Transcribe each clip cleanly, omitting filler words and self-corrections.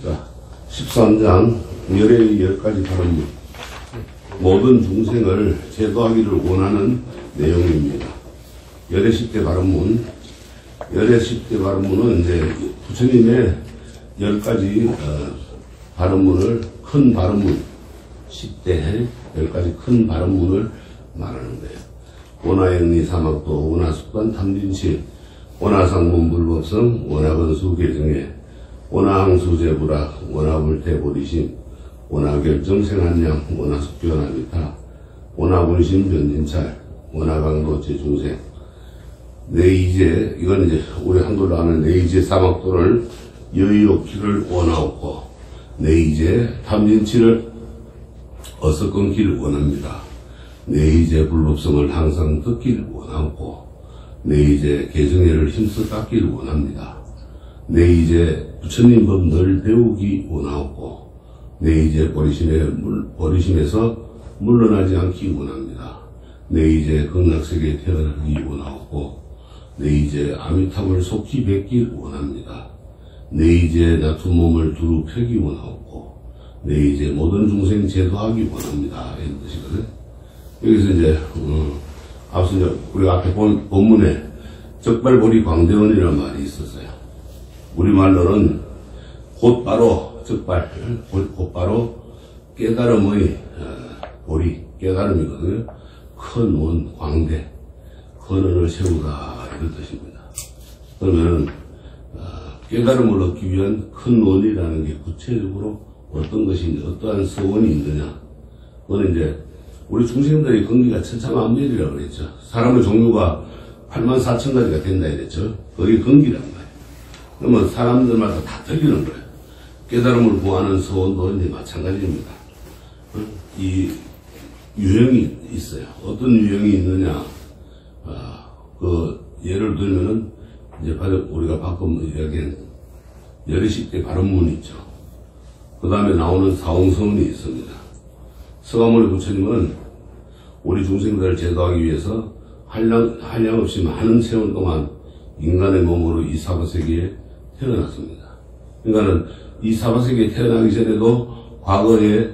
자, 13장 열의 10가지 바람문. 모든 중생을 제도하기를 원하는 내용입니다. 열의 10대 바람문. 열의 10대 바람문은 이제 부처님의 10가지 바람문을, 큰 바람문, 10대 10가지 큰 바람문을 말하는 거예요. 원화영리 사막도, 원화숙관 탐진치, 원화상문불법성, 원화건수 개정해, 원화항수제불학, 원화불태보리심, 원화결정 생한량, 원화숙교나미타, 원화분심 변진찰, 원화강도 제중생. 내이제, 이건 이제 우리 한글로 하는 내이제 사막도를 여의롭기를 원하옵고, 내이제 탐진치를 어서 끊기를 원합니다. 내이제 불법성을 항상 듣기를 원하옵고, 내이제 개정회를 힘써 닦기를 원합니다. 내이제 부처님 법 늘 배우기 원하옵고, 내이제 버리심에서 물러나지 않기 원합니다. 내이제 극락세계에 태어나기 원하옵고, 내이제 아미탑을 속히 뵙기 원합니다. 내이제 낮은 몸을 두루 펴기 원하옵고, 내이제 모든 중생 제도하기 원합니다. 이런 뜻이거든. 여기서 이제 앞서 이제 우리가 앞에 본 본문에 적발보리 광대원이라는 말이 있었어요. 우리말로는 곧바로 적발, 곧바로 깨달음의 보리, 깨달음이거든요. 큰 원, 광대, 큰 원을 세우다 이런 뜻입니다. 그러면은 깨달음을 얻기 위한 큰 원이라는 게 구체적으로 어떤 것인지, 어떠한 서원이 있느냐. 그거는 이제 우리 중생들의 근기가 천차만별이라고 그랬죠. 사람의 종류가 84,000가지가 된다 이랬죠. 그게 근기란 말이에요. 그러면 사람들마다 다 틀리는 거예요. 깨달음을 구하는 서원도 이제 마찬가지입니다. 이 유형이 있어요. 어떤 유형이 있느냐. 예를 들면은 이제 우리가 방금 이야기한 열의 10대 바람문이 있죠. 그 다음에 나오는 사홍서원이 있습니다. 서가모니 부처님은 우리 중생들을 제도하기 위해서 한량없이 많은 세월 동안 인간의 몸으로 이 사바세계에 태어났습니다. 그러니까는 이 사바세계에 태어나기 전에도 과거에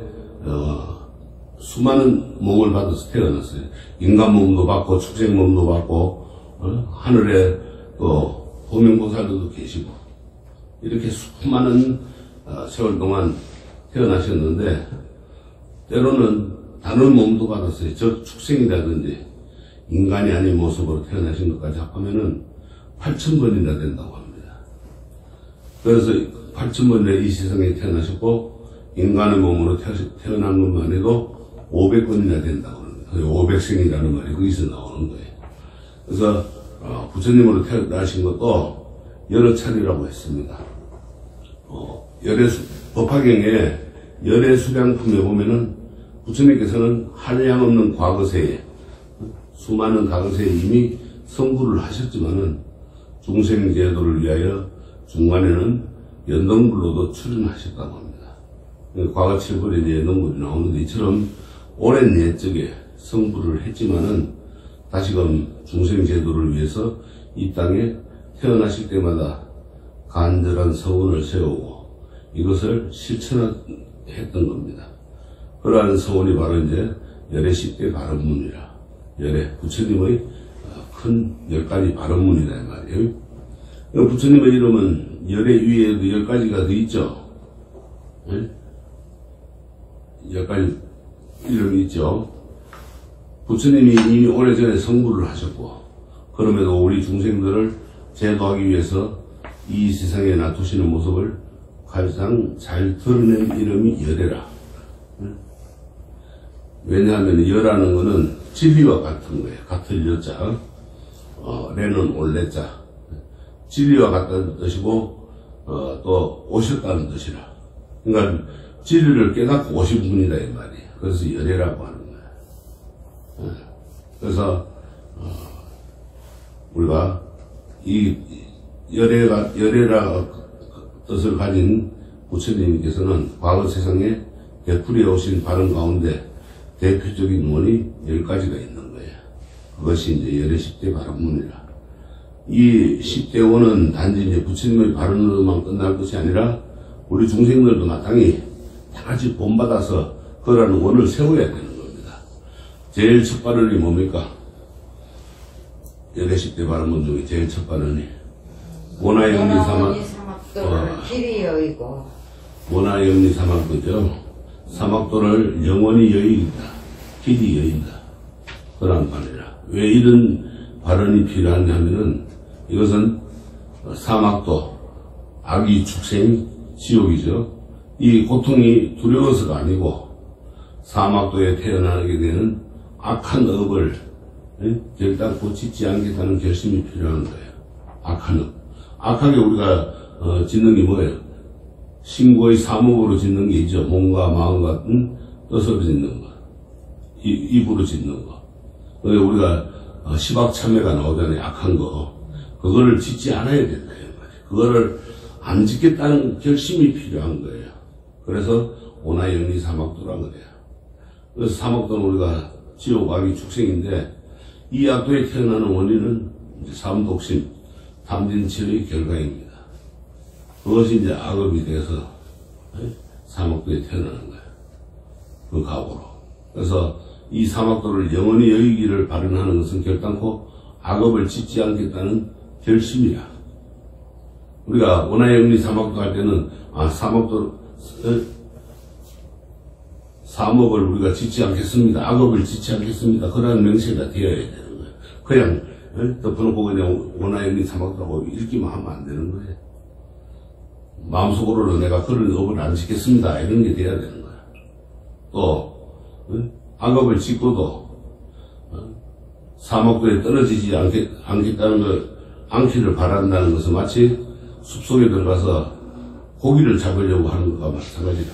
수많은 몸을 받아서 태어났어요. 인간 몸도 받고 축생 몸도 받고 하늘에 또 호명보살들도 계시고 이렇게 수많은 세월 동안 태어나셨는데 때로는 다른 몸도 받았어요. 즉 축생이라든지 인간이 아닌 모습으로 태어나신 것까지 합하면은 8,000번이나 된다고 합니다. 그래서 8,000번에 이 세상에 태어나셨고 인간의 몸으로 태어난 것만 해도 500번이나 된다고 합니다. 500생이라는 말이 거기서 나오는 거예요. 그래서 부처님으로 태어나신 것도 여러 차례라고 했습니다. 법화경에 열의 수량품에 보면은 부처님께서는 한량없는 과거세에 수많은 과거세에 이미 성불을 하셨지만은 중생제도를 위하여 중간에는 연등불로도 출연하셨다고 합니다. 과거 7불에 이제 연등불이 나오는데 이처럼 오랜 옛적에 성불을 했지만은 다시금 중생제도를 위해서 이 땅에 태어나실 때마다 간절한 서원을 세우고 이것을 실천했던 겁니다. 그러한 서원이 바로 이제 열의 10대 바람문이라, 열의 부처님의 큰 10가지 바람문이라 말이에요. 부처님의 이름은 열의 위에도 10가지가 더 있죠. 10가지 이름이 있죠. 부처님이 이미 오래전에 성불을 하셨고 그럼에도 우리 중생들을 제도하기 위해서 이 세상에 놔두시는 모습을 가장 잘 드러낸 이름이 열애라. 왜냐하면 열하는 것은 진리와 같은 거예요. 같은 여자, 레는 올레자. 진리와 같다는 뜻이고 또 오셨다는 뜻이라. 그러니까 진리를 깨닫고 오신 분이다 이 말이에요. 그래서 열애라고 하는 거예요. 그래서 우리가 이 열애라 뜻을 가진 부처님께서는 과거 세상에 베풀어 오신 바른 가운데 대표적인 원이 10가지가 있는 거예요. 그것이 이제 열의 10대 바람문이라. 이 10대 원은 단지 이제 부처님의 바른으로만 끝날 것이 아니라 우리 중생들도 마땅히 다 같이 본받아서 그러는 원을 세워야 되는 겁니다. 제일 첫 발언이 뭡니까? 연애식 때 발언 중에 제일 첫 발언이 원하영리 사막도를 길이 여의고 원하영리 사막도죠. 사막도를 영원히 여의다. 길이 여인다. 그런 발언이라. 왜 이런 발언이 필요하냐면은 이것은 사막도, 악이 축생, 지옥이죠. 이 고통이 두려워서가 아니고 사막도에 태어나게 되는 악한 업을 결단코 짓지 않겠다는 결심이 필요한 거예요. 악한 업. 악하게 우리가 짓는 게 뭐예요? 신고의 사목으로 짓는 게 있죠. 몸과 마음과 뜻으로 짓는 거. 입으로 짓는 거. 우리가 시박참회가 나오잖아요. 악한 거. 그거를 짓지 않아야 된다. 그거를 안 짓겠다는 결심이 필요한 거예요. 그래서 오나영리 사막도라 그래요. 그래서 사막도는 우리가 지옥 악이 축생인데 이 악도에 태어나는 원인은 이제 삼독심, 탐진치의 결과입니다. 그것이 이제 악업이 돼서 사막도에 태어나는 거예요. 그 각오로. 그래서 이 사막도를 영원히 여의기를 발언하는 것은 결단코 악업을 짓지 않겠다는 결심이야. 우리가 원하영리 사막도 할 때는 사목을 우리가 짓지 않겠습니다. 악업을 짓지 않겠습니다. 그런 명세가 되어야 되는 거예요. 그냥 덮어놓고 그냥 원하영리 사막도라고 읽기만 하면 안 되는 거예요. 마음속으로는 내가 그런 업을 안 짓겠습니다. 이런 게 돼야 되는 거야. 또 악업을 짓고도 사막도에 떨어지지 않겠다는 걸 않기를 바란다는 것은 마치 숲속에 들어가서 고기를 잡으려고 하는 것과 마찬가지다.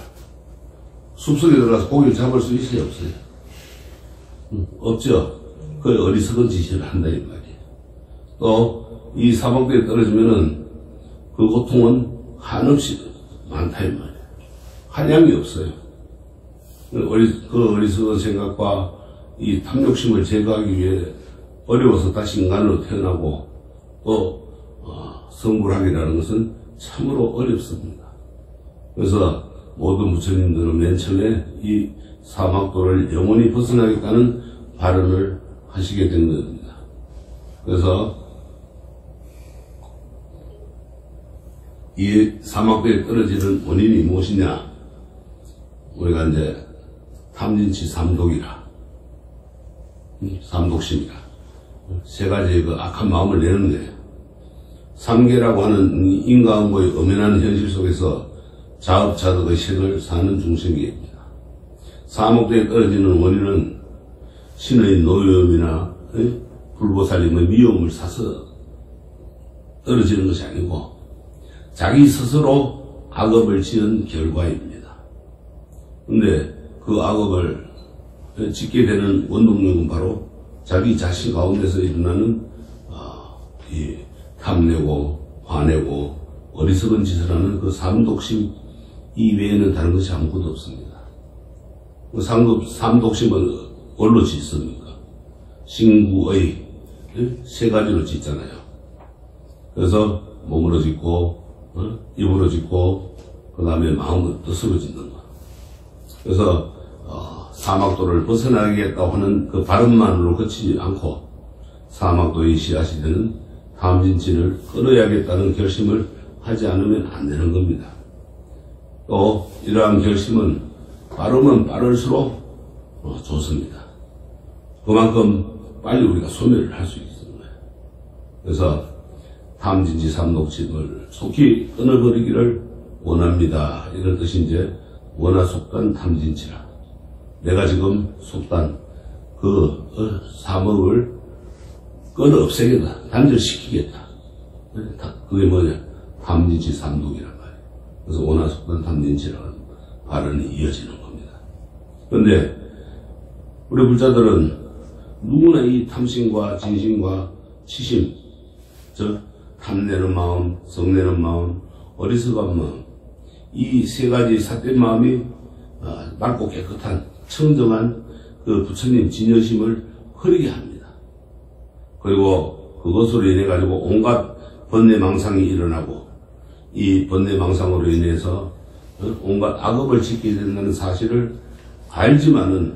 숲속에 들어가서 고기를 잡을 수 있어요? 없어요? 없죠. 그 어리석은 짓을 한다 이 말이에요. 또 이 사막도에 떨어지면은 그 고통은 한없이 많다 이 말이에요. 한량이 없어요. 그 어리석은 생각과 이 탐욕심을 제거하기 위해 어려워서 다시 인간으로 태어나고 또 성불하기라는 것은 참으로 어렵습니다. 그래서 모든 부처님들은 맨 처음에 이 사막도를 영원히 벗어나겠다는 발언을 하시게 된 겁니다. 그래서 이 사막도에 떨어지는 원인이 무엇이냐? 우리가 이제 탐진치 삼독이라, 삼독심이라, 세 가지의 그 악한 마음을 내는데, 삼계라고 하는 인과응보의 엄연한 현실 속에서 자업자득의 색을 사는 중생기입니다. 사목도에 떨어지는 원인은 신의 노여움이나 불보살님의 미움을 사서 떨어지는 것이 아니고 자기 스스로 악업을 지은 결과입니다. 근데 그 악업을 짓게 되는 원동력은 바로 자기 자신 가운데서 일어나는 이 탐내고 화내고 어리석은 짓을 하는 그 삼독심 이외에는 다른 것이 아무것도 없습니다. 그 삼독심은 뭘로 짓습니까? 신구의 세 가지로 짓잖아요. 그래서 몸으로 짓고 입으로 짓고 그 다음에 마음과 뜻으로 짓는 것. 그래서 사막도를 벗어나겠다고 하는 그 발음만으로 그치지 않고 사막도의 씨앗이 되는 탐진치를 끊어야겠다는 결심을 하지 않으면 안 되는 겁니다. 또 이러한 결심은 빠르면 빠를수록 좋습니다. 그만큼 빨리 우리가 소멸을 할 수 있는 거예요. 그래서 탐진치 삼독심을 속히 끊어버리기를 원합니다. 이런 뜻이 이제 원하 속단 탐진치라. 내가 지금 속단 그 사목을 끊어 없애겠다. 단절시키겠다. 그게 뭐냐? 탐진치 삼독이란 말이에요. 그래서 원하 속단 탐진치라는 발언이 이어지는 겁니다. 그런데 우리 불자들은 누구나 이 탐심과 진심과 치심, 즉 탐내는 마음, 성내는 마음, 어리석은 마음, 이 세 가지 삿된 마음이 맑고 깨끗한 청정한 그 부처님 진여심을 흐리게 합니다. 그리고 그것으로 인해 가지고 온갖 번뇌망상이 일어나고 이 번뇌망상으로 인해서 온갖 악업을 짓게 된다는 사실을 알지만은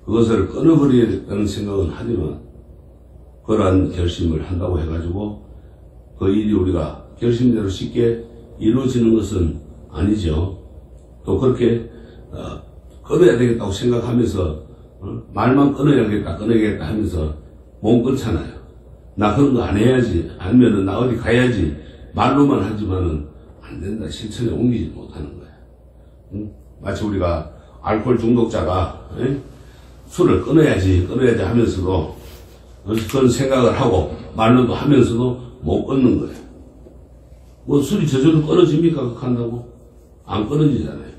그것을 끊어버리겠다는 생각은 하지만 그러한 결심을 한다고 해가지고 그 일이 우리가 결심대로 쉽게 이루어지는 것은 아니죠. 또 그렇게 끊어야 되겠다고 생각하면서 말만 끊어야겠다 하면서 못 끊잖아요. 나 그런 거 안 해야지, 아니면은 나 어디 가야지 말로만 하지만은 안 된다, 실천에 옮기지 못하는 거야. 마치 우리가 알코올 중독자가 술을 끊어야지 하면서도 그런 생각을 하고 말로도 하면서도 못 끊는 거예요. 뭐 술이 저절로 끊어집니까? 그렇게 한다고? 안 끊어지잖아요.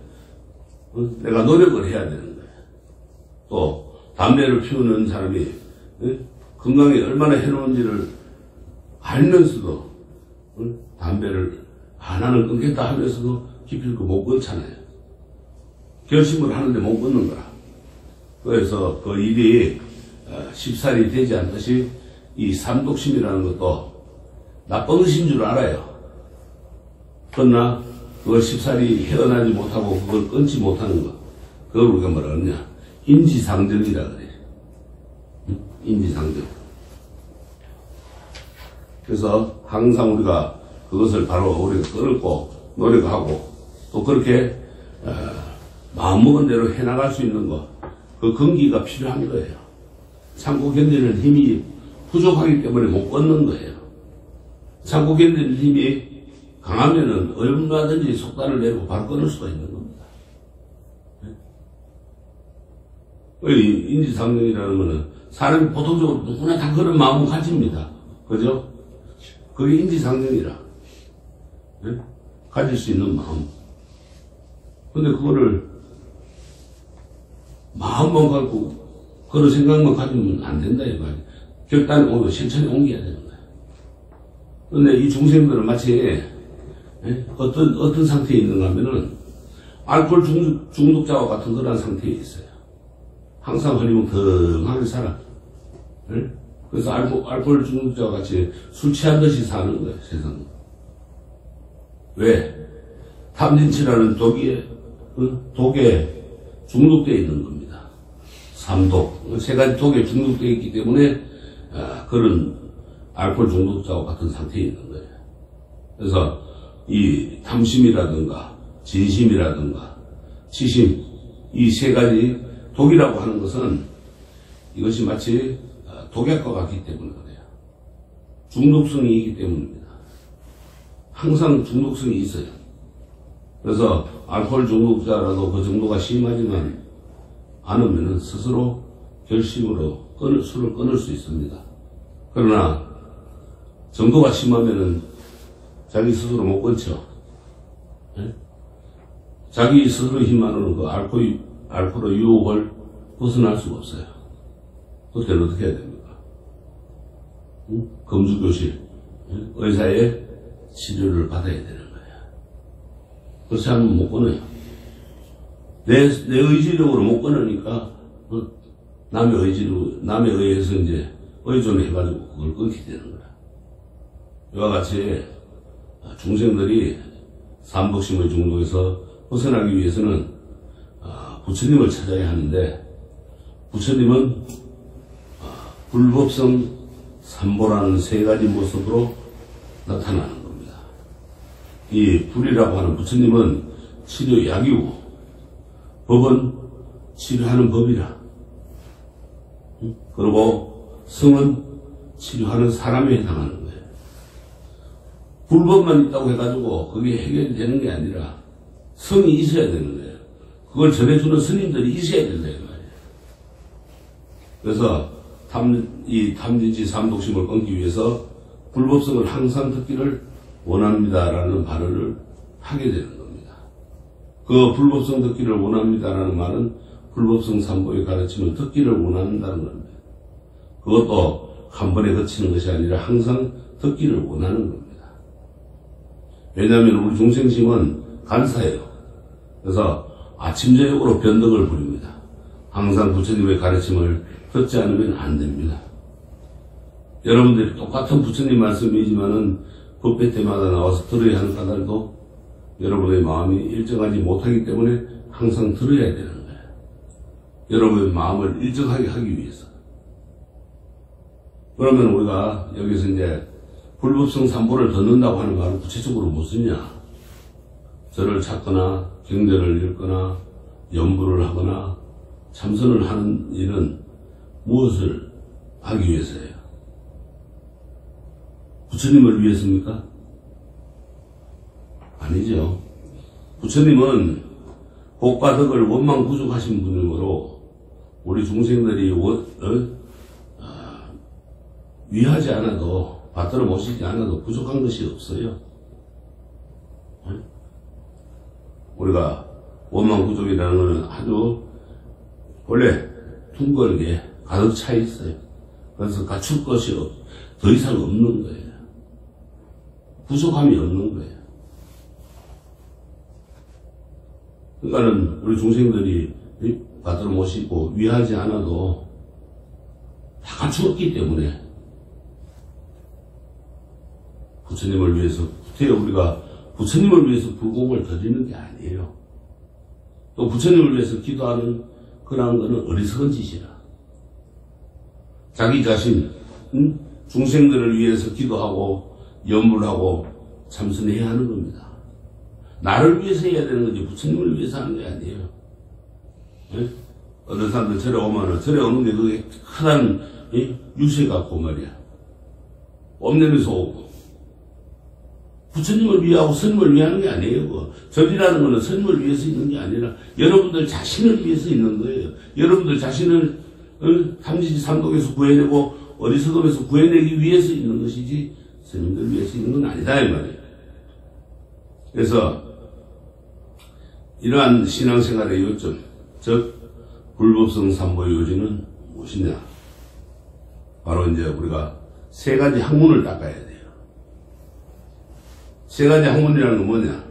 내가 노력을 해야 되는 거예요. 또 담배를 피우는 사람이 건강에 얼마나 해로운지를 알면서도 담배를 하나는 끊겠다 하면서도 기필코 못 끊잖아요. 결심을 하는데 못 끊는 거라. 그래서 그 일이 쉽사리 되지 않듯이 이 삼독심이라는 것도 나쁜 것인 줄 알아요. 그러나 그걸 쉽사리 헤어나지 못하고 그걸 끊지 못하는 것, 그걸 우리가 뭐라 그러냐, 인지상정이라 그래. 인지상정. 그래서 항상 우리가 그것을 바로 우리가 끊고 노력하고 또 그렇게 마음먹은 대로 해나갈 수 있는 것, 그 근기가 필요한 거예요. 참고 견디는 힘이 부족하기 때문에 못 끊는 거예요. 참고 견디는 힘이 강하면은 얼마든지 속단을 내고 바로 끊을 수가 있는 겁니다. 인지상정이라는 거는 사람이 보통적으로 누구나 다 그런 마음을 가집니다. 그죠? 그게 인지상정이라. 가질 수 있는 마음. 근데 그거를 마음만 갖고 그런 생각만 가지면 안 된다 이거예요. 결단에 오면 실천에 옮겨야 되는 거예요. 근데 이 중생들은 마치 어떤 상태에 있는가 하면은 알코올 중독자와 같은 그런 상태에 있어요. 항상 흐리멍텅하게 살아. 그래서 알코올 중독자와 같이 술 취한 듯이 사는 거예요, 세상은. 왜? 탐진치라는 독에 중독되어 있는 겁니다. 삼독, 세 가지 독에 중독되어 있기 때문에 그런 알코올 중독자와 같은 상태에 있는 거예요. 그래서 이 탐심이라든가 진심이라든가 치심, 이 세 가지 독이라고 하는 것은 이것이 마치 독약과 같기 때문에 그래요. 중독성이 있기 때문입니다. 항상 중독성이 있어요. 그래서 알코올 중독자라도 그 정도가 심하지만 않으면 스스로 결심으로 술을 끊을 수 있습니다. 그러나 정도가 심하면은 자기 스스로 못 끊죠. 자기 스스로 힘만으로는 그 알코올의 유혹을 벗어날 수가 없어요. 그때는 어떻게 해야 됩니까? 검주교실, 의사의 치료를 받아야 되는 거예요. 그렇지 않으면 못 끊어요. 내 의지력으로 못 끊으니까 남의 의해서 이제 의존을 해가지고 그걸 끊게 되는 거야. 이와 같이 중생들이 삼독심의 중독에서 벗어나기 위해서는 부처님을 찾아야 하는데, 부처님은 불법성 삼보라는 세 가지 모습으로 나타나는 겁니다. 이 불이라고 하는 부처님은 치료약이고, 법은 치료하는 법이라. 그리고 성은 치료하는 사람에 해당하는 거예요. 불법만 있다고 해가지고 그게 해결이 되는 게 아니라 성이 있어야 되는 거예요. 그걸 전해주는 스님들이 있어야 된다 이 말이에요. 그래서 이 탐진치 삼독심을 끊기 위해서 불법성을 항상 듣기를 원합니다라는 발언을 하게 되는 겁니다. 그 불법성 듣기를 원합니다라는 말은 불법성 삼보의 가르침을 듣기를 원한다는 겁니다. 그것도 한 번에 거치는 것이 아니라 항상 듣기를 원하는 겁니다. 왜냐하면 우리 중생심은 간사해요. 그래서 아침 저녁으로 변덕을 부립니다. 항상 부처님의 가르침을 듣지 않으면 안 됩니다. 여러분들이 똑같은 부처님 말씀이지만은 법회 때마다 나와서 들어야 하는 까닭도 여러분의 마음이 일정하지 못하기 때문에 항상 들어야 되는 거예요. 여러분의 마음을 일정하게 하기 위해서. 그러면 우리가 여기서 이제 불법성 삼보를 듣는다고 하는 말은 구체적으로 무엇이냐? 절을 찾거나 경전을 읽거나 연부를 하거나 참선을 하는 일은 무엇을 하기 위해서예요? 부처님을 위해서입니까? 아니죠. 부처님은 복과 덕을 원망 부족하신 분이므로 우리 중생들이 위하지 않아도 받들어 모시지 않아도 부족한 것이 없어요. 우리가 원망 부족이라는 것은 아주 원래 둥글게 가득 차 있어요. 그래서 갖출 것이 더 이상 없는 거예요. 부족함이 없는 거예요. 그러니까는 우리 중생들이 받들어 모시고 위하지 않아도 다 갖추었기 때문에 부처님을 위해서, 우리가 부처님을 위해서 불공을 드리는 게 아니에요. 또 부처님을 위해서 기도하는 그런 거는 어리석은 짓이라. 자기 자신, 중생들을 위해서 기도하고 연부를 하고 참선해야 하는 겁니다. 나를 위해서 해야 되는 거지 부처님을 위해서 하는 게 아니에요. 네? 어떤 사람들 절에 오면은, 절에 오는 게 그게 크단 유세 같고 말이야. 옴내면서 오고. 부처님을 위하고 스님을 위하는 게 아니에요. 절이라는 거는 스님을 위해서 있는 게 아니라 여러분들 자신을 위해서 있는 거예요. 여러분들 자신을 삼지지 삼독에서 구해내고 어리석음에서 구해내기 위해서 있는 것이지 스님들 위해서 있는 건 아니다 이 말이에요. 그래서 이러한 신앙생활의 요점, 즉 불법성 삼보의 요지는 무엇이냐? 바로 이제 우리가 세 가지 학문을 닦아야 돼요. 세 가지 학문이라는 건 뭐냐?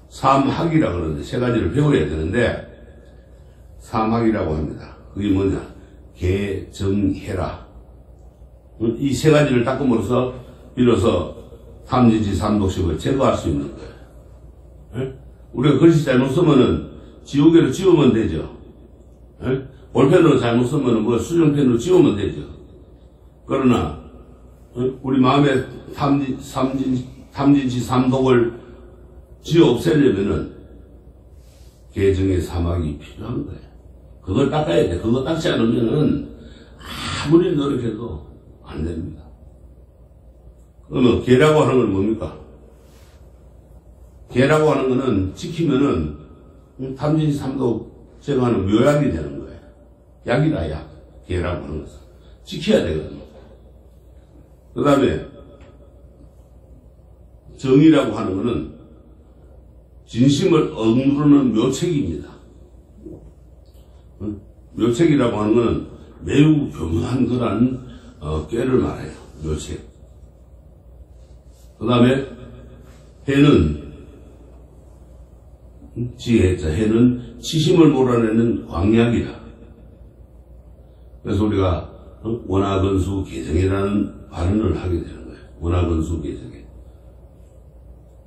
삼학이라 그러는데 세 가지를 배워야 되는데 삼학이라고 합니다. 그게 뭐냐? 개정해라. 이 세 가지를 닦음으로써 비로소 삼지지 삼독식을 제거할 수 있는 거예요. 에? 우리가 글씨 잘못 쓰면은 지우개로 지우면 되죠. 에? 볼펜으로 잘못 쓰면은 뭐 수정펜으로 지우면 되죠. 그러나 우리 마음에 삼진치 삼독을 지어 없애려면은 개정의 사막이 필요한 거예요. 그걸 닦아야 돼. 그거 닦지 않으면은 아무리 노력해도 안 됩니다. 그러면 개라고 하는 건 뭡니까? 개라고 하는 거는 지키면은 삼진치 삼독 제거하는 묘약이 되는 거예요. 약이다, 약. 개라고 하는 것은. 지켜야 되거든요. 그 다음에 정이라고 하는 것은 진심을 억누르는 묘책입니다. 묘책이라고 하는 것은 매우 교묘한 그런 꾀를 말해요. 묘책. 그 다음에 해는 지혜자, 해는 치심을 몰아내는 광약이다. 그래서 우리가 원하건수 개정이라는 발언을 하게 되는 거예요. 원하건수 개정에.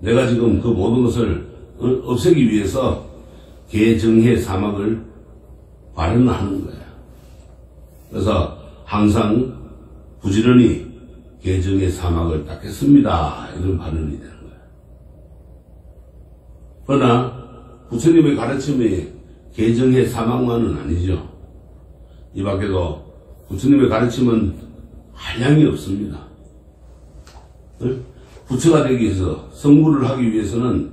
내가 지금 그 모든 것을 없애기 위해서 개정해 사막을 발언하는 거예요. 그래서 항상 부지런히 개정해 사막을 닦겠습니다. 이런 발언이 되는 거예요. 그러나 부처님의 가르침이 개정해 사막만은 아니죠. 이 밖에도 부처님의 가르침은 한량이 없습니다. 부처가 되기 위해서, 성불을 하기 위해서는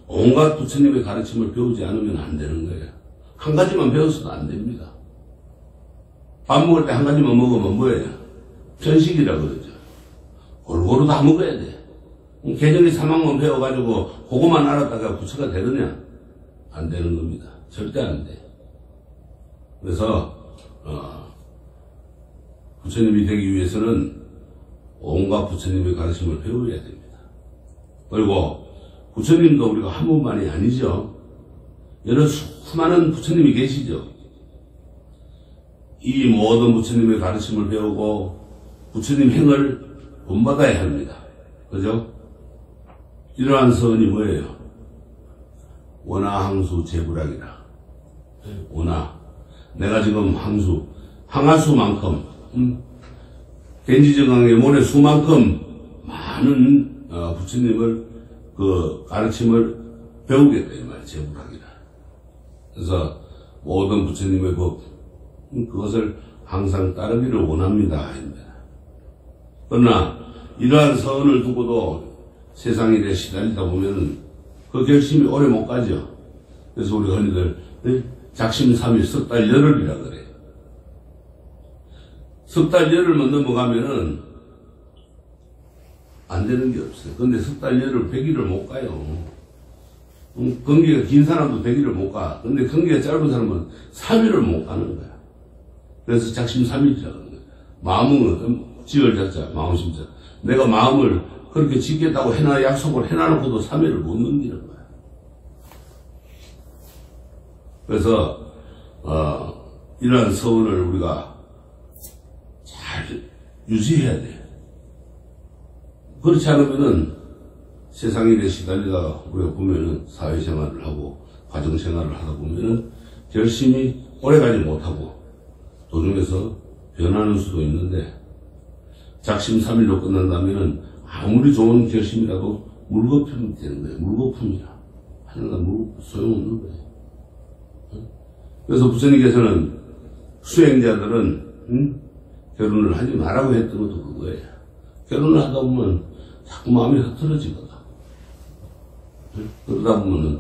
온갖 부처님의 가르침을 배우지 않으면 안 되는 거예요. 한 가지만 배워서도 안 됩니다. 밥 먹을 때 한 가지만 먹으면 뭐예요? 편식이라 그러죠. 골고루 다 먹어야 돼. 개정의 사막만 배워가지고 그거만 알았다가 부처가 되느냐? 안 되는 겁니다. 절대 안 돼. 그래서 부처님이 되기 위해서는 온갖 부처님의 가르침을 배워야 됩니다. 그리고 부처님도 우리가 한 분만이 아니죠. 여러 수많은 부처님이 계시죠. 이 모든 부처님의 가르침을 배우고 부처님 행을 본받아야 합니다. 그죠? 이러한 선이 뭐예요? 원하항수 재불학이라. 원하. 내가 지금 항하수만큼, 겐지정강의 모래수만큼 많은 부처님을 그 가르침을 배우겠다 이 말이야. 재불학이라. 그래서 모든 부처님의 법 그것을 항상 따르기를 원합니다. 그러나 이러한 서원을 두고도 세상 일에 시달리다 보면 그 결심이 오래 못 가죠. 그래서 우리 흔히들 작심삼일 석 달 열흘이라 그래요. 석 달 열흘만 넘어가면은 안 되는 게 없어요. 근데 석 달 열흘 100일을 못 가요. 근기가 긴 사람도 100일을 못 가. 근데 근기가 짧은 사람은 3일을 못 가는 거야. 그래서 작심삼일이라는 거야. 마음은 지을자자, 마음심자. 내가 마음을 그렇게 짓겠다고 약속을 해놔놓고도 3일을 못 넘기는 거야. 그래서 이러한 서원을 우리가 잘 유지해야 돼. 그렇지 않으면은 세상 일에 시달리다가 우리가 보면은 사회생활을 하고 가정생활을 하다 보면은 결심이 오래가지 못하고 도중에서 변하는 수도 있는데 작심삼일로 끝난다면은 아무리 좋은 결심이라도 물거품이 되는 거예요. 물거품이야. 하여간 소용없는 거예요. 그래서 부처님께서는 수행자들은 결혼을 하지 말라고 했던 것도 그거예요. 결혼을 하다 보면 자꾸 마음이 흐트러지거든. 그러다 보면은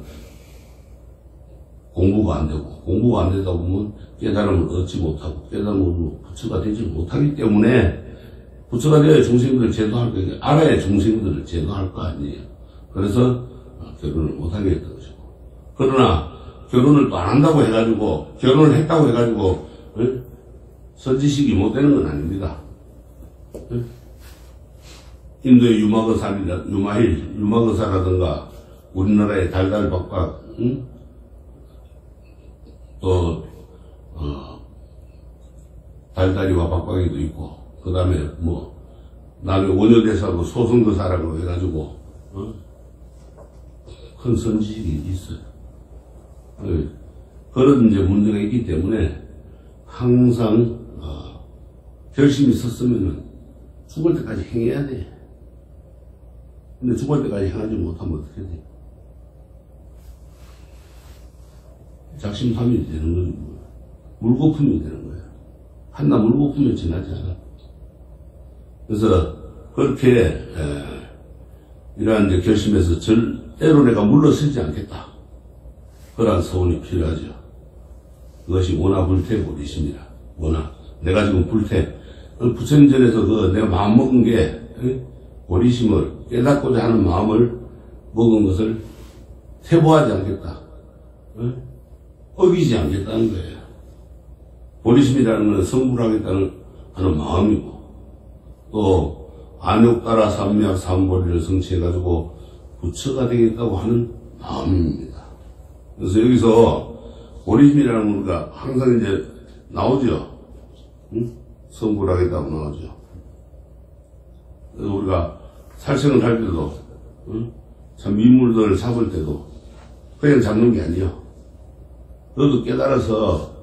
공부가 안 되고, 공부가 안 되다 보면 깨달음을 얻지 못하고, 깨달음으로 부처가 되지 못하기 때문에 부처가 되어야 종생들을 제도할 거예요. 알아야 종생들을 제도할 거 아니에요. 그래서 결혼을 못하게 했던 것이고. 그러나 결혼을 또 안 한다고 해가지고, 결혼을 했다고 해가지고 선지식이 못 되는 건 아닙니다. 인도의 유마거사라든가 우리나라의 달달박박, 또 달달이와 박박이도 있고, 그 다음에 나중에 원효대사하고 소승거사라고 해가지고 큰 선지식이 있어요. 그런 이제 문제가 있기 때문에 항상 결심이 섰으면은 죽을 때까지 행해야 돼. 근데 죽을 때까지 행하지 못하면 어떻게 돼? 작심삼일이 되는 거지. 물거품이 되는 거야. 한나 물거품이 지나지 않아. 그래서 그렇게 이러한 이제 결심에서 절대로 내가 물러서지 않겠다. 그러한 서원이 필요하죠. 그것이 원하불태보리심이라. 내가 지금 불태. 부처님 전에서 내가 마음 먹은 게 보리심을 깨닫고자 하는 마음을 먹은 것을 퇴보하지 않겠다. 어기지 않겠다는 거예요. 보리심이라는 것은 성불하겠다는 하는 마음이고, 또 안욕따라 삼미학 삼보리를 성취해가지고 부처가 되겠다고 하는 마음입니다. 그래서 여기서 보리심이라는 것가 항상 이제 나오죠. 성불하겠다고 나오죠. 그래서 우리가 살생을 할 때도, 참 민물들을 잡을 때도 그냥 잡는 게 아니에요. 너도 깨달아서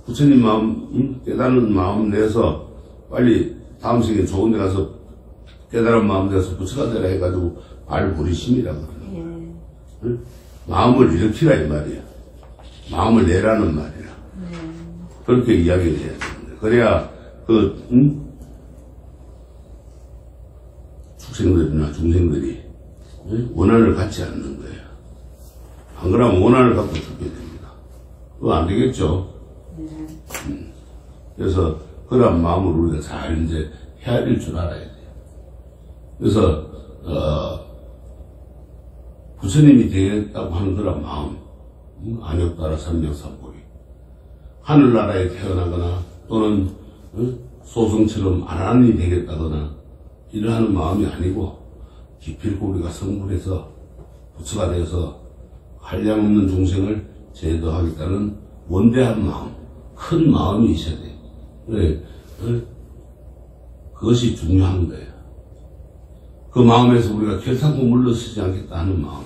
부처님 마음, 깨달은 마음 내서 빨리 다음 생에 좋은 데 가서 깨달은 마음 내서 부처가 되라 해가지고 알보리심이라고 그래요. 마음을 일으키라 이 말이야. 마음을 내라는 말이야. 그렇게 이야기를 해야 됩니다. 그래야 축생들이나 중생들이 원한을 갖지 않는 거예요. 안 그러면 원한을 갖고 죽게 됩니다. 그거 안 되겠죠. 그래서 그런 마음을 우리가 잘 이제 헤아릴 줄 알아야 돼요. 그래서 부처님이 되겠다고 하는 그런 마음, 안욕따라 삼명삼보리, 하늘나라에 태어나거나 또는 소승처럼 아란이 되겠다거나 이러한 마음이 아니고 기필코 우리가 성불해서 부처가 되어서 한량없는 중생을 제도하겠다는 원대한 마음, 큰 마음이 있어야 돼요. 그것이 중요한 거예요. 그 마음에서 우리가 결탄코 물러서지 않겠다 하는 마음,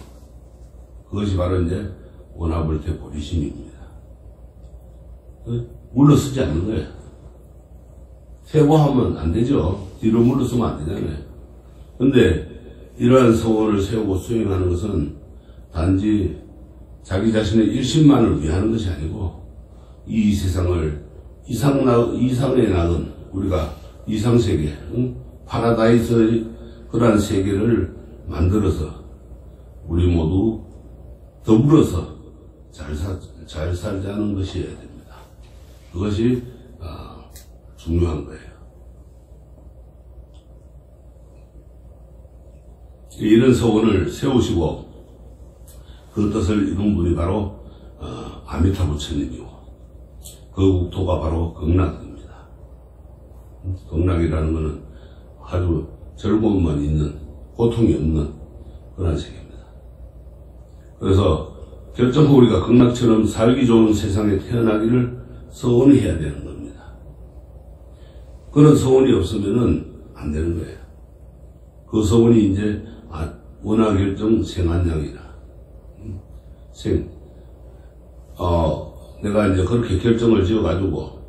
그것이 바로 이제 원화불태 보리심입니다. 물러서지 않는 거예요. 세고 하면 안 되죠. 뒤로 물러서면 안 되잖아요. 근데 이러한 소원을 세우고 수행하는 것은 단지 자기 자신의 일심만을 위하는 것이 아니고 이 세상을 이상에 나은 우리가 이상세계, 파라다이스의 그러한 세계를 만들어서 우리 모두 더불어서 잘 살자는 것이어야 됩니다. 그것이 중요한 거예요. 이런 소원을 세우시고 그 뜻을 이룬 분이 바로 아미타 부처님이고 그 국토가 바로 극락입니다. 극락이라는 것은 아주 즐거움만 있는, 고통이 없는 그런 세계입니다. 그래서 결정코 우리가 극락처럼 살기 좋은 세상에 태어나기를 소원해야 되는 겁니다. 그런 소원이 없으면은 안 되는 거예요. 그 소원이 이제 원화결정 생안양이라. 내가 이제 그렇게 결정을 지어가지고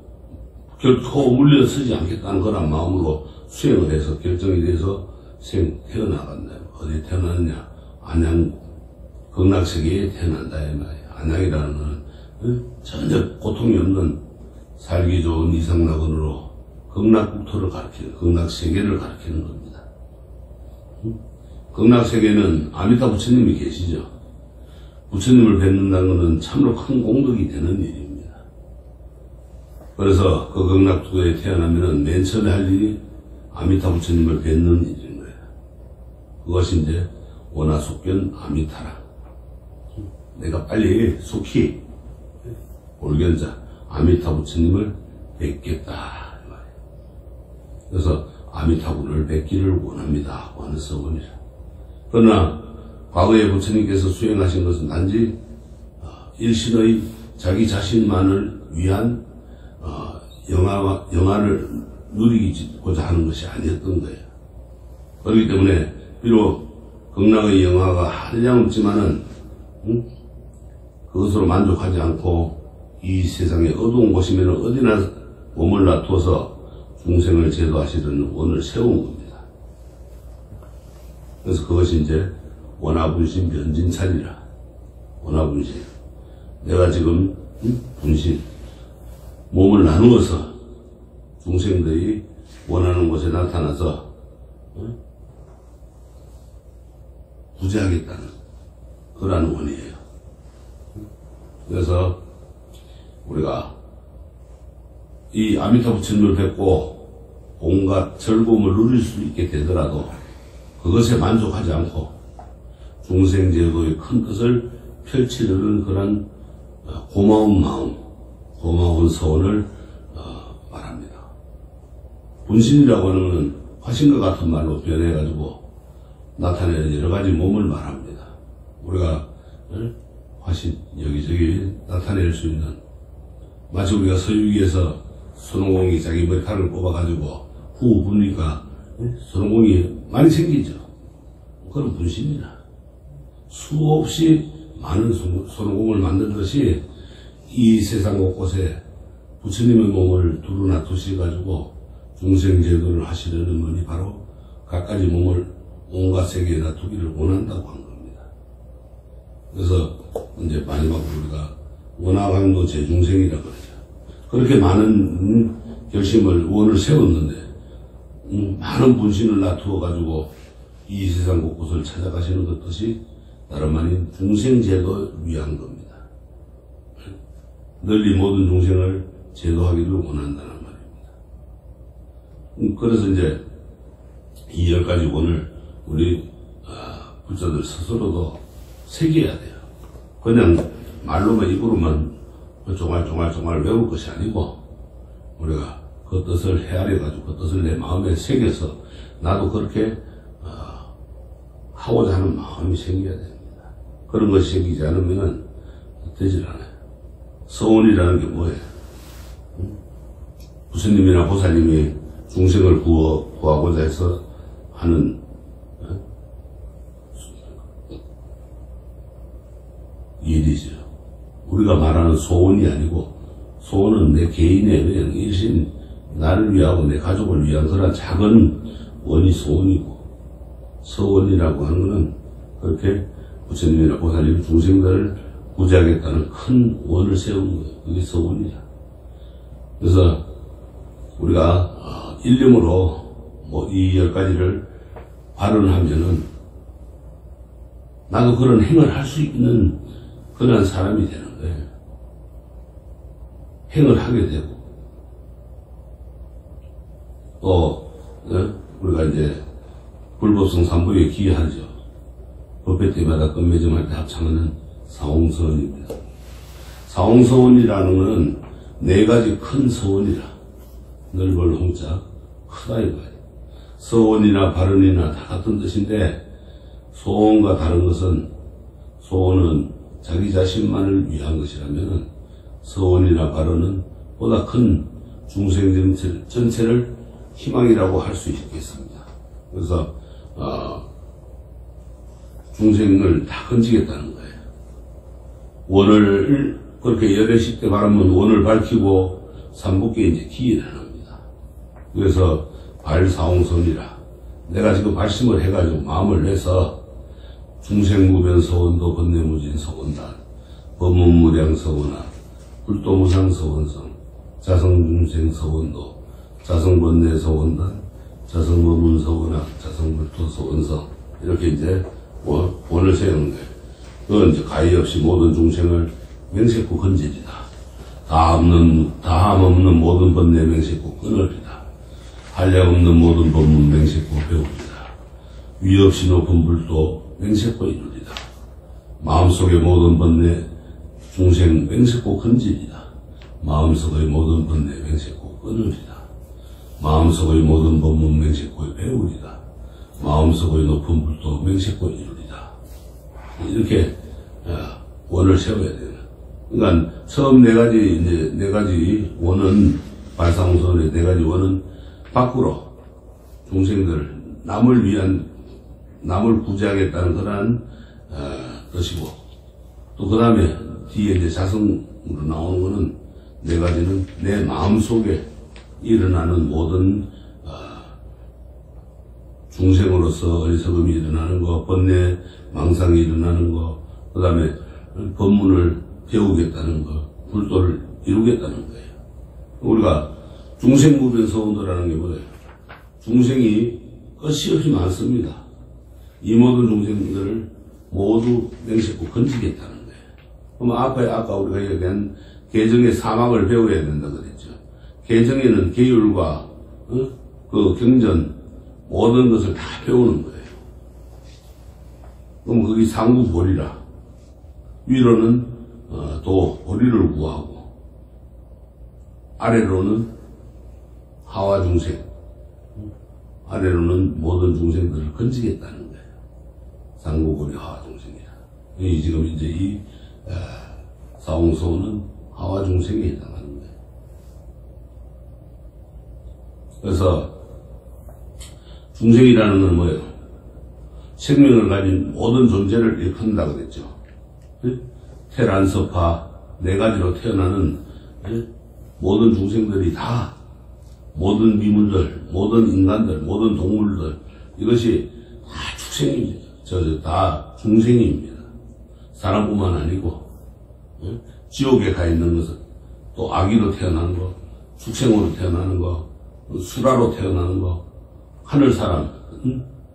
결코 물려서지 않겠다는 그런 마음으로 수행을 해서 결정이 돼서 태어나간다. 어디 태어났냐? 안양, 극락세계에 태어난다. 이 말이야. 안양이라는 건 전혀 고통이 없는 살기 좋은 이상락원으로 극락국토를 가리키는, 극락세계를 가리키는 겁니다. 극락세계는 아미타 부처님이 계시죠. 부처님을 뵙는다는 것은 참으로 큰 공덕이 되는 일입니다. 그래서 그 극락국토에 태어나면은 맨 처음에 할 일이 아미타 부처님을 뵙는 일인 거예요. 그것이 이제 원화숙견 아미타라. 내가 빨리 속히 올견자 아미타 부처님을 뵙겠다. 그래서 아미타불을 뵙기를 원합니다. 하는 소원이라. 그러나 과거에 부처님께서 수행하신 것은 단지 일신의 자기 자신만을 위한 영화를 누리고자 하는 것이 아니었던 거예요. 그렇기 때문에 비록 극락의 영화가 한량없지만은 그것으로 만족하지 않고 이 세상의 어두운 곳이면 어디나 몸을 놔두어서 중생을 제도하시려는 원을 세운 겁니다. 그래서 그것이 이제 원화분신 변진찰이라. 원화분신. 내가 지금 분신 몸을 나누어서 중생들이 원하는 곳에 나타나서 구제하겠다는 그러한 원이에요. 그래서 우리가 이 아미타 부처님을 뵙고 온갖 즐거움을 누릴 수 있게 되더라도 그것에 만족하지 않고 중생제도의 큰 뜻을 펼치려는 그런 고마운 마음, 고마운 소원을 말합니다. 분신이라고 하는 것은 화신과 같은 말로 변해가지고 나타내는 여러 가지 몸을 말합니다. 우리가 화신 여기저기 나타낼 수 있는, 마치 우리가 서유기에서 손오공이 자기 머리카락을 뽑아가지고 후 부니까 손오공이 많이 생기죠. 그런 분신이라. 수없이 많은 손오공을 만든 것이 이 세상 곳곳에 부처님의 몸을 두루 놔두셔가지고 중생제도를 하시려는 분이 바로 갖가지 몸을 온갖 세계에 놔두기를 원한다고 한 겁니다. 그래서 이제 마지막으로 우리가 원화강도 제중생이라고 그러죠. 그렇게 많은 결심을, 원을 세웠는데 많은 분신을 놔두어가지고 이 세상 곳곳을 찾아가시는 것 뜻이 다름 아닌 중생제도를 위한 겁니다. 널리 모든 중생을 제도하기를 원한다는 말입니다. 그래서 이제 이 10가지 원을 우리 불자들 스스로도 새겨야 돼요. 그냥 말로만 입으로만 종알종알 외울 것이 아니고 우리가 그 뜻을 헤아려가지고 그 뜻을 내 마음에 새겨서 나도 그렇게 하고자 하는 마음이 생겨야 됩니다. 그런 것이 생기지 않으면 되질 않아요. 소원이라는 게 뭐예요? 부처님이나 보살님이 중생을 구하고자 해서 하는 일이죠. 우리가 말하는 소원이 아니고, 소원은 내 개인의 그냥 일신 나를 위하고 내 가족을 위한 그런 작은 원이 소원이고, 서원이라고 하는 것은 그렇게 부처님이나 보살님 중생들을 구제하겠다는 큰 원을 세운 거예요. 그게 서원이야. 그래서 우리가 일념으로 이 10가지를 발언하면은 나도 그런 행을 할 수 있는 그런 사람이 되는 거예요. 행을 하게 되고, 또 우리가 이제 불법성 3부에 기여하죠. 법회 때마다 끝맺음할 때 합창하는 사홍서원입니다. 사홍서원이라는 것은 4가지 큰 서원이라. 넓을 홍자 크다 이거예요. 서원이나 발언이나 다 같은 뜻인데, 소원과 다른 것은, 소원은 자기 자신만을 위한 것이라면 서원이나 발언은 보다 큰 중생 전체를 희망이라고 할 수 있겠습니다. 그래서 중생을 다 건지겠다는 거예요. 원을 그렇게 10대 말하면 원을 밝히고 삼국계에 이제 기인을 합니다. 그래서 발사홍선이라, 내가 지금 발심을 해가지고 마음을 내서 중생무변서원도 번뇌무진서원단, 법문무량서원한, 불도무상서원성, 자성중생서원도, 자성번뇌서원단, 자성법문서원한, 자성불토서원성, 이렇게 이제 원을 세우는 거예요. 그건 이제 가히 없이 모든 중생을 맹세코 건지리다. 다함 없는 모든 번뇌 맹세코 끊으리다. 한량 없는 모든 법문 맹세코 배우리다. 위 없이 높은 불도 맹세코 이루리다. 마음속의 모든 번뇌 중생 맹세코 건지리다. 마음속의 모든 번뇌 맹세코 끊으리다. 마음속의 모든 법문 맹세코 배우리다. 마음속의 높은 불도 맹세코 이루리다. 이렇게 원을 세워야 돼요. 그러니까 처음 4가지 이제 4가지 원은, 발사홍선의 4가지 원은 밖으로 중생들 남을 구제하겠다는 그런 뜻이고, 또 그 다음에 뒤에 이제 자성으로 나오는 거는 4가지는 내 마음속에 일어나는 모든 중생으로서 어리석음이 일어나는 거, 번뇌 망상이 일어나는 거, 그 다음에 법문을 배우겠다는 거, 불도를 이루겠다는 거예요. 우리가 중생무변서원도라는 게 뭐예요? 중생이 끝이 없이 많습니다. 이 모든 중생들을 모두 맹세코 건지겠다는 거예요. 그럼 아까 우리가 얘기한 개정의 사막을 배워야 된다 그랬죠. 개정에는 계율과 그 경전 모든 것을 다 배우는 거예요. 그럼 거기 상구 보리라. 위로는 또 보리를 구하고, 아래로는 하와 중생, 아래로는 모든 중생들을 건지겠다는 거예요. 상구 보리 하와 중생이라. 지금 이제 이 사홍서원은 하와 중생에 해당하는 거예요. 그래서 중생이라는 건 뭐예요? 생명을 가진 모든 존재를 일컫는다 그랬죠. 테란서파 4가지로 태어나는 모든 중생들이 다, 모든 미물들, 모든 인간들, 모든 동물들, 이것이 다 축생입니다. 다 중생입니다. 사람뿐만 아니고, 지옥에 가 있는 것은 또 아기로 태어나는 거, 축생으로 태어나는 거, 수라로 태어나는 거, 하늘 사람,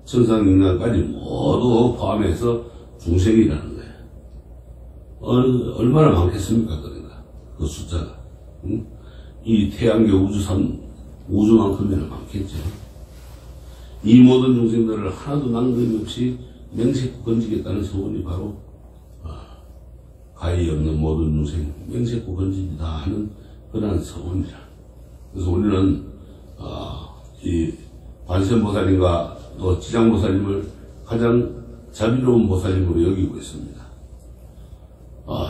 천상 인간까지 모두 포함해서 중생이라는 거예요. 얼마나 많겠습니까, 그러니까 그 숫자가. 이 태양계 우주만큼이나 많겠죠. 이 모든 중생들을 하나도 남김없이 맹세코 건지겠다는 소원이 바로 가히 없는 모든 중생 맹세코 건지다 하는 그러한 소원이라. 그래서 우리는 이 관세음보살님과 또 지장보살님을 가장 자비로운 보살님으로 여기고 있습니다.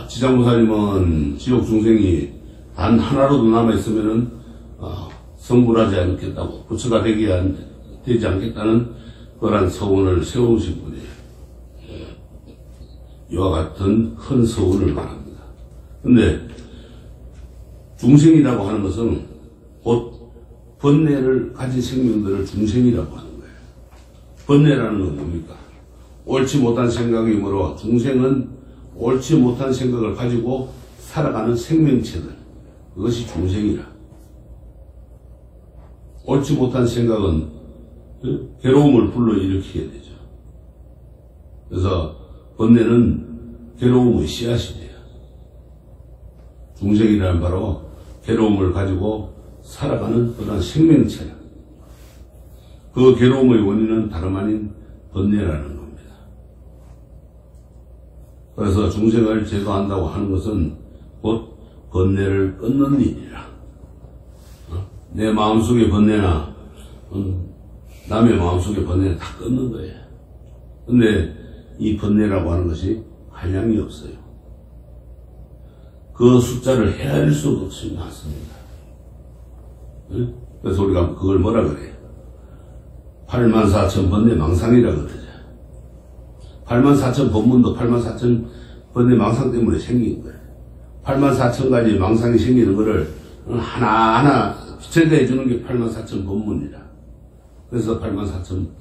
지장보살님은 지옥 중생이 단 하나로도 남아있으면은 성불하지 않겠다고, 부처가 되지 않겠다는 그러한 서원을 세우신 분이에요. 이와 같은 큰 서원을 말합니다. 근데 중생이라고 하는 것은 곧 번뇌를 가진 생명들을 중생이라고 하는 거예요. 번뇌라는 건 뭡니까? 옳지 못한 생각이므로 중생은 옳지 못한 생각을 가지고 살아가는 생명체들, 그것이 중생이라. 옳지 못한 생각은 괴로움을 불러일으키게 되죠. 그래서 번뇌는 괴로움의 씨앗이 돼요. 중생이란 바로 괴로움을 가지고 살아가는 그런 생명체라. 그 괴로움의 원인은 다름 아닌 번뇌라는 겁니다. 그래서 중생을 제도한다고 하는 것은 곧 번뇌를 끊는 일이라. 내 마음속의 번뇌나 남의 마음속의 번뇌는 다 끊는 거예요. 근데 이 번뇌라고 하는 것이 한량이 없어요. 그 숫자를 헤아릴 수도 없이 많습니다. 그래서 우리가 그걸 뭐라 그래요? 84,000 번뇌 망상이라고 그러죠. 84,000 법문도 84,000 번뇌 망상 때문에 생긴 거예요. 84,000가지 망상이 생기는 거를 하나하나 비춰해 주는 게 84,000 법문이라. 그래서 84,000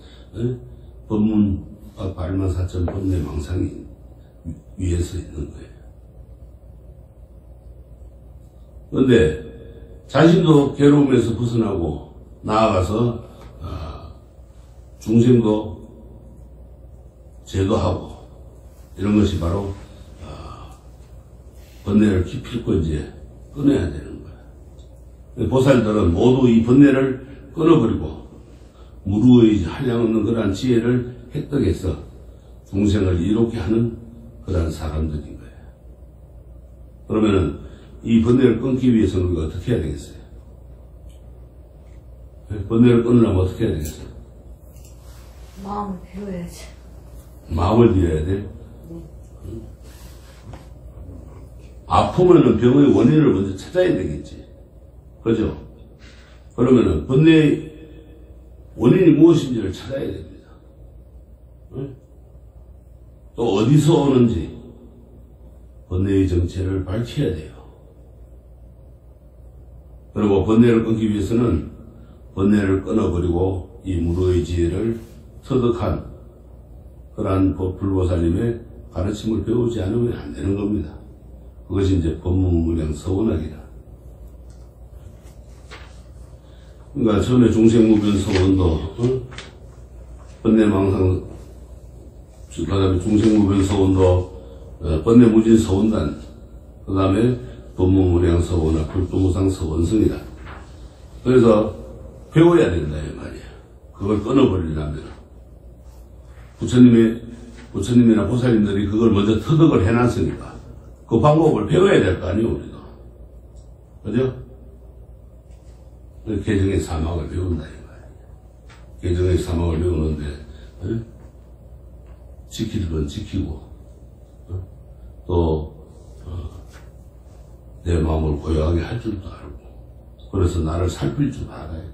법문과 84,000 번뇌 망상이 위에 서 있는 거예요. 그런데 자신도 괴로움에서 벗어나고 나아가서 중생도 제도하고 이런 것이 바로 번뇌를 기필코 이제 끊어야 되는 거예요. 보살들은 모두 이 번뇌를 끊어버리고 무루의 한량없는 그러한 지혜를 획득해서 중생을 이롭게 하는 그러한 사람들인 거예요. 그러면은 이 번뇌를 끊기 위해서는 우리가 어떻게 해야 되겠어요? 번뇌를 끊으려면 어떻게 해야 되겠어요? 마음을 비워야지. 마음을 비워야 돼? 아프면은 병의 원인을 먼저 찾아야 되겠지. 그죠? 그러면은 번뇌의 원인이 무엇인지를 찾아야 됩니다. 또 어디서 오는지 번뇌의 정체를 밝혀야 돼요. 그리고 번뇌를 끊기 위해서는 번뇌를 끊어버리고 이 무로의 지혜를 터득한 그러한 불보살님의 가르침을 배우지 않으면 안 되는 겁니다. 그것이 이제 법문무량 서원학이라. 그러니까 전에 중생무변 서원도 번뇌망상, 그 다음에 중생무변 서원도 번뇌무진 서원단, 그 다음에 법문무량 서원학, 불도무상 서원성이다. 그래서 배워야 된다 이 말이야. 그걸 끊어버리려면 부처님이나 보살님들이 그걸 먼저 터득을 해놨으니까 그 방법을 배워야 될 거 아니에요, 우리도. 그죠? 개정의 사막을 배운다 이 말이야. 개정의 사막을 배우는데 지킬 건 지키고 또 내 마음을 고요하게 할 줄도 알고, 그래서 나를 살필 줄 알아야 돼.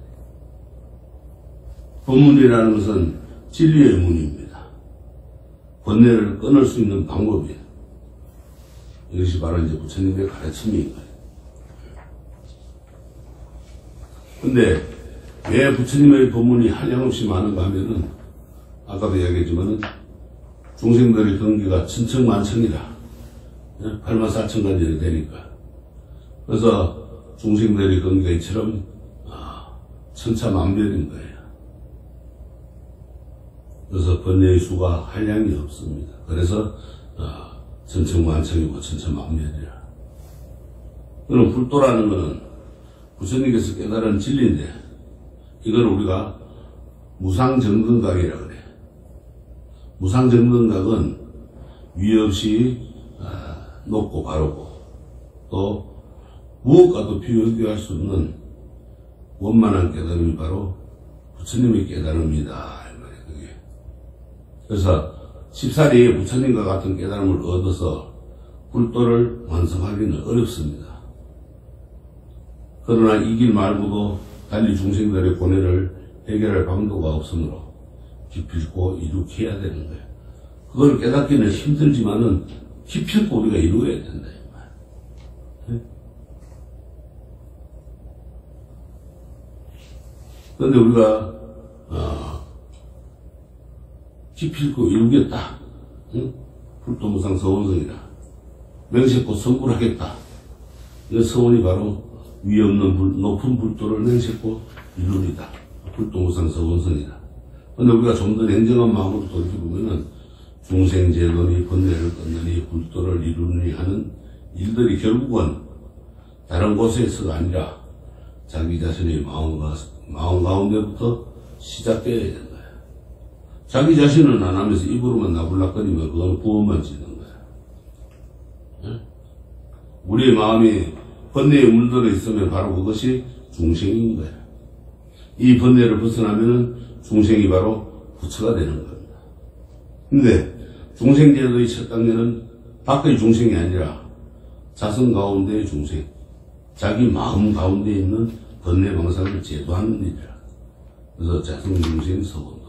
법문이라는 것은 진리의 문입니다. 번뇌를 끊을 수 있는 방법이에요. 이것이 바로 이제 부처님의 가르침인 거예요. 근데 왜 부처님의 법문이 한량없이 많은가 하면은, 아까도 이야기했지만은 중생들의 경기가 천천만천이라 84,000가지 되니까. 그래서 중생들의 경기가 이처럼 천차만별인 거예요. 그래서 번뇌의 수가 한량이 없습니다. 그래서 천천만천이고 천차만별이라. 그럼 불도라는 것은 부처님께서 깨달은 진리인데, 이걸 우리가 무상정등각이라 그래. 무상정등각은 위 없이 높고 바르고 또 무엇과도 비교할 수 없는 원만한 깨달음이 바로 부처님의 깨달음이다 이 말이에요. 그게. 그래서 쉽사리 부처님과 같은 깨달음을 얻어서 불도를 완성하기는 어렵습니다. 그러나 이 길 말고도 달리 중생들의 고뇌를 해결할 방도가 없으므로 기필코 이룩해야 되는 거예요. 그걸 깨닫기는 힘들지만은 기필코 우리가 이루어야 된다 이 말. 그런데 우리가 기필코 이루겠다. 응? 불도무상 서원성이라. 맹세코 성불하겠다. 이 서원이 바로 위에 없는 높은 불도를 맹세코 이루리다. 불도무상 서원성이다. 그런데 우리가 좀 더 냉정한 마음으로 돌이켜보면은 중생제도니 번뇌를 끊느니 불도를 이루느니 하는 일들이 결국은 다른 곳에서가 아니라 자기 자신의 마음 가운데부터 시작되어야 된다. 자기 자신은 안 하면서 입으로만 나불락거리면 그건 부업만 짓는 거야. 네? 우리의 마음이 번뇌에 물들어 있으면 바로 그것이 중생인 거야. 이 번뇌를 벗어나면은 중생이 바로 부처가 되는 겁니다. 근데 중생제도의 첫 단계는 밖의 중생이 아니라 자성 가운데의 중생, 자기 마음 가운데 있는 번뇌망상을 제도하는 일이라. 그래서 자성중생 서원도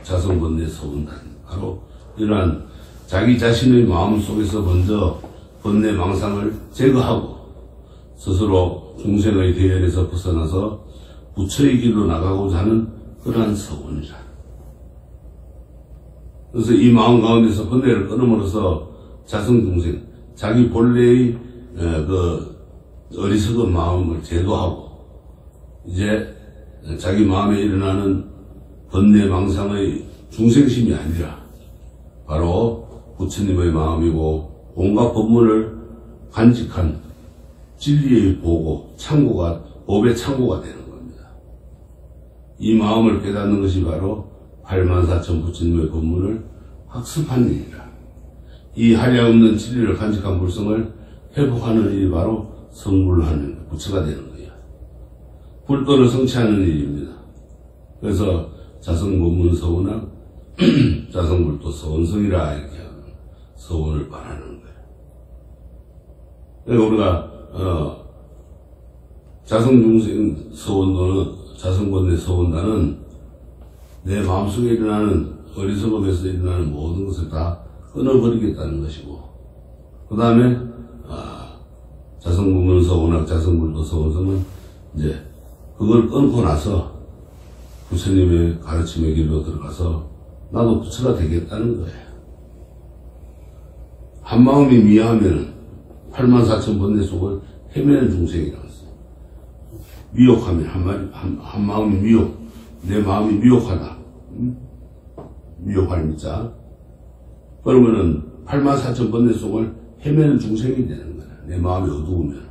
자성번뇌 서원단, 바로 이러한 자기 자신의 마음 속에서 먼저 번뇌망상을 제거하고 스스로 중생의 대열에서 벗어나서 부처의 길로 나가고자 하는 그러한 서원이라. 그래서 이 마음 가운데서 번뇌를 끊음으로써 자성중생, 자기 본래의 어리석은 마음을 제도하고 이제 자기 마음에 일어나는 번뇌망상의 중생심이 아니라 바로 부처님의 마음이고 온갖 법문을 간직한 진리의 보고, 창고가, 법의 창고가 되는 겁니다. 이 마음을 깨닫는 것이 바로 84,000 부처님의 법문을 학습한 일이라. 이 한량없는 진리를 간직한 불성을 회복하는 일이 바로 성불하는 부처가 되는 거예요. 불도를 성취하는 일입니다. 그래서 자성법문 서원학, 자성불도 서원성이라 이렇게 하는 서원을 말하는 거예요. 그러니까 우리가 자성중생 서원도는, 자성번뇌 서원단은 내 마음속에 일어나는 어리석음에서 일어나는 모든 것을 다 끊어버리겠다는 것이고, 그 다음에 자성법문 서원학, 자성불도 서원성은 이제 그걸 끊고 나서 부처님의 가르침의 길로 들어가서 나도 부처가 되겠다는 거예요. 한 마음이 미하면 84,000 번뇌 속을 헤매는 중생이라고 했어요. 미혹하면 한 마음이 미혹, 내 마음이 미혹하다. 미혹할 미자. 그러면은 84,000 번뇌 속을 헤매는 중생이 되는 거야. 내 마음이 어두우면.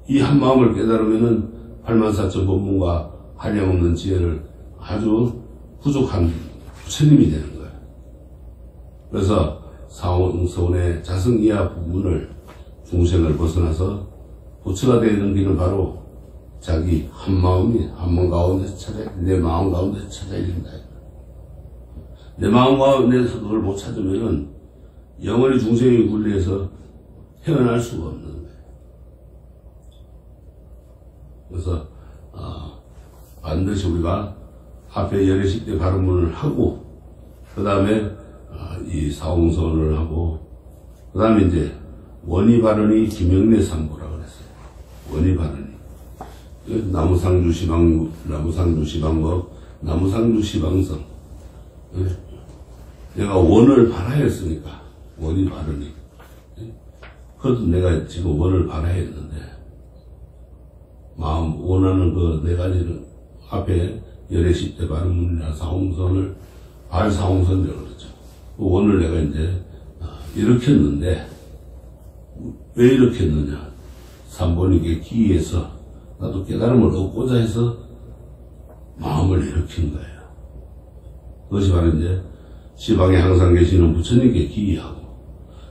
이 한 마음을 깨달으면은 84,000 법문과 한량없는 지혜를 아주 부족한 부처님이 되는 거예요. 그래서 사원의 자성이하 부분을 중생을 벗어나서 부처가 되는 길은 바로 자기 한 마음이 한 마음 가운데서 찾아야, 내 마음 가운데서 찾아야 된다. 내 마음 가운데서 그걸 못 찾으면은 영원히 중생의 굴레에서 헤어날 수가 없는 거예요. 그래서 반드시 우리가 앞에 열애식대 발언문을 하고 그 다음에 이 사홍선을 하고 그 다음에 이제 원의 발언이 김영래 삼보라고 그랬어요. 원의 발언이 나무상주 시방법, 나무상주 시방성. 내가 원을 발하야 했으니까 원의 발언이. 그것도 내가 지금 원을 발하야 했는데 마음 원하는 그 네 가지를 앞에 열애식대 발언문이나 사홍선을 발사홍선이라고 그러죠. 그 원을 내가 이제 일으켰는데 왜 일으켰느냐? 삼본에게 기이해서 나도 깨달음을 얻고자 해서 마음을 일으킨 거예요. 그것이 바로 이제 시방에 항상 계시는 부처님께 기이하고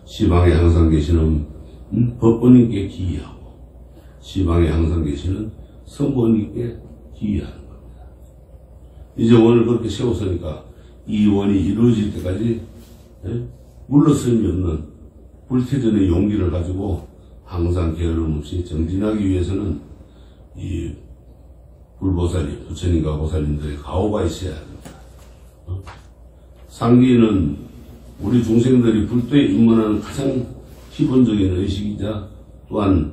시방에 항상 계시는 법본님께 기이하고 시방에 항상 계시는 성본님께 기이하는 겁니다. 이제 원을 그렇게 세웠으니까 이 원이 이루어질 때까지 물러섬이 없는 불태전의 용기를 가지고 항상 게으름 없이 정진하기 위해서는 이 불보살이 부처님과 보살님들의 가호가 있어야 합니다. 상기는 우리 중생들이 불도에 입문하는 가장 기본적인 의식이자 또한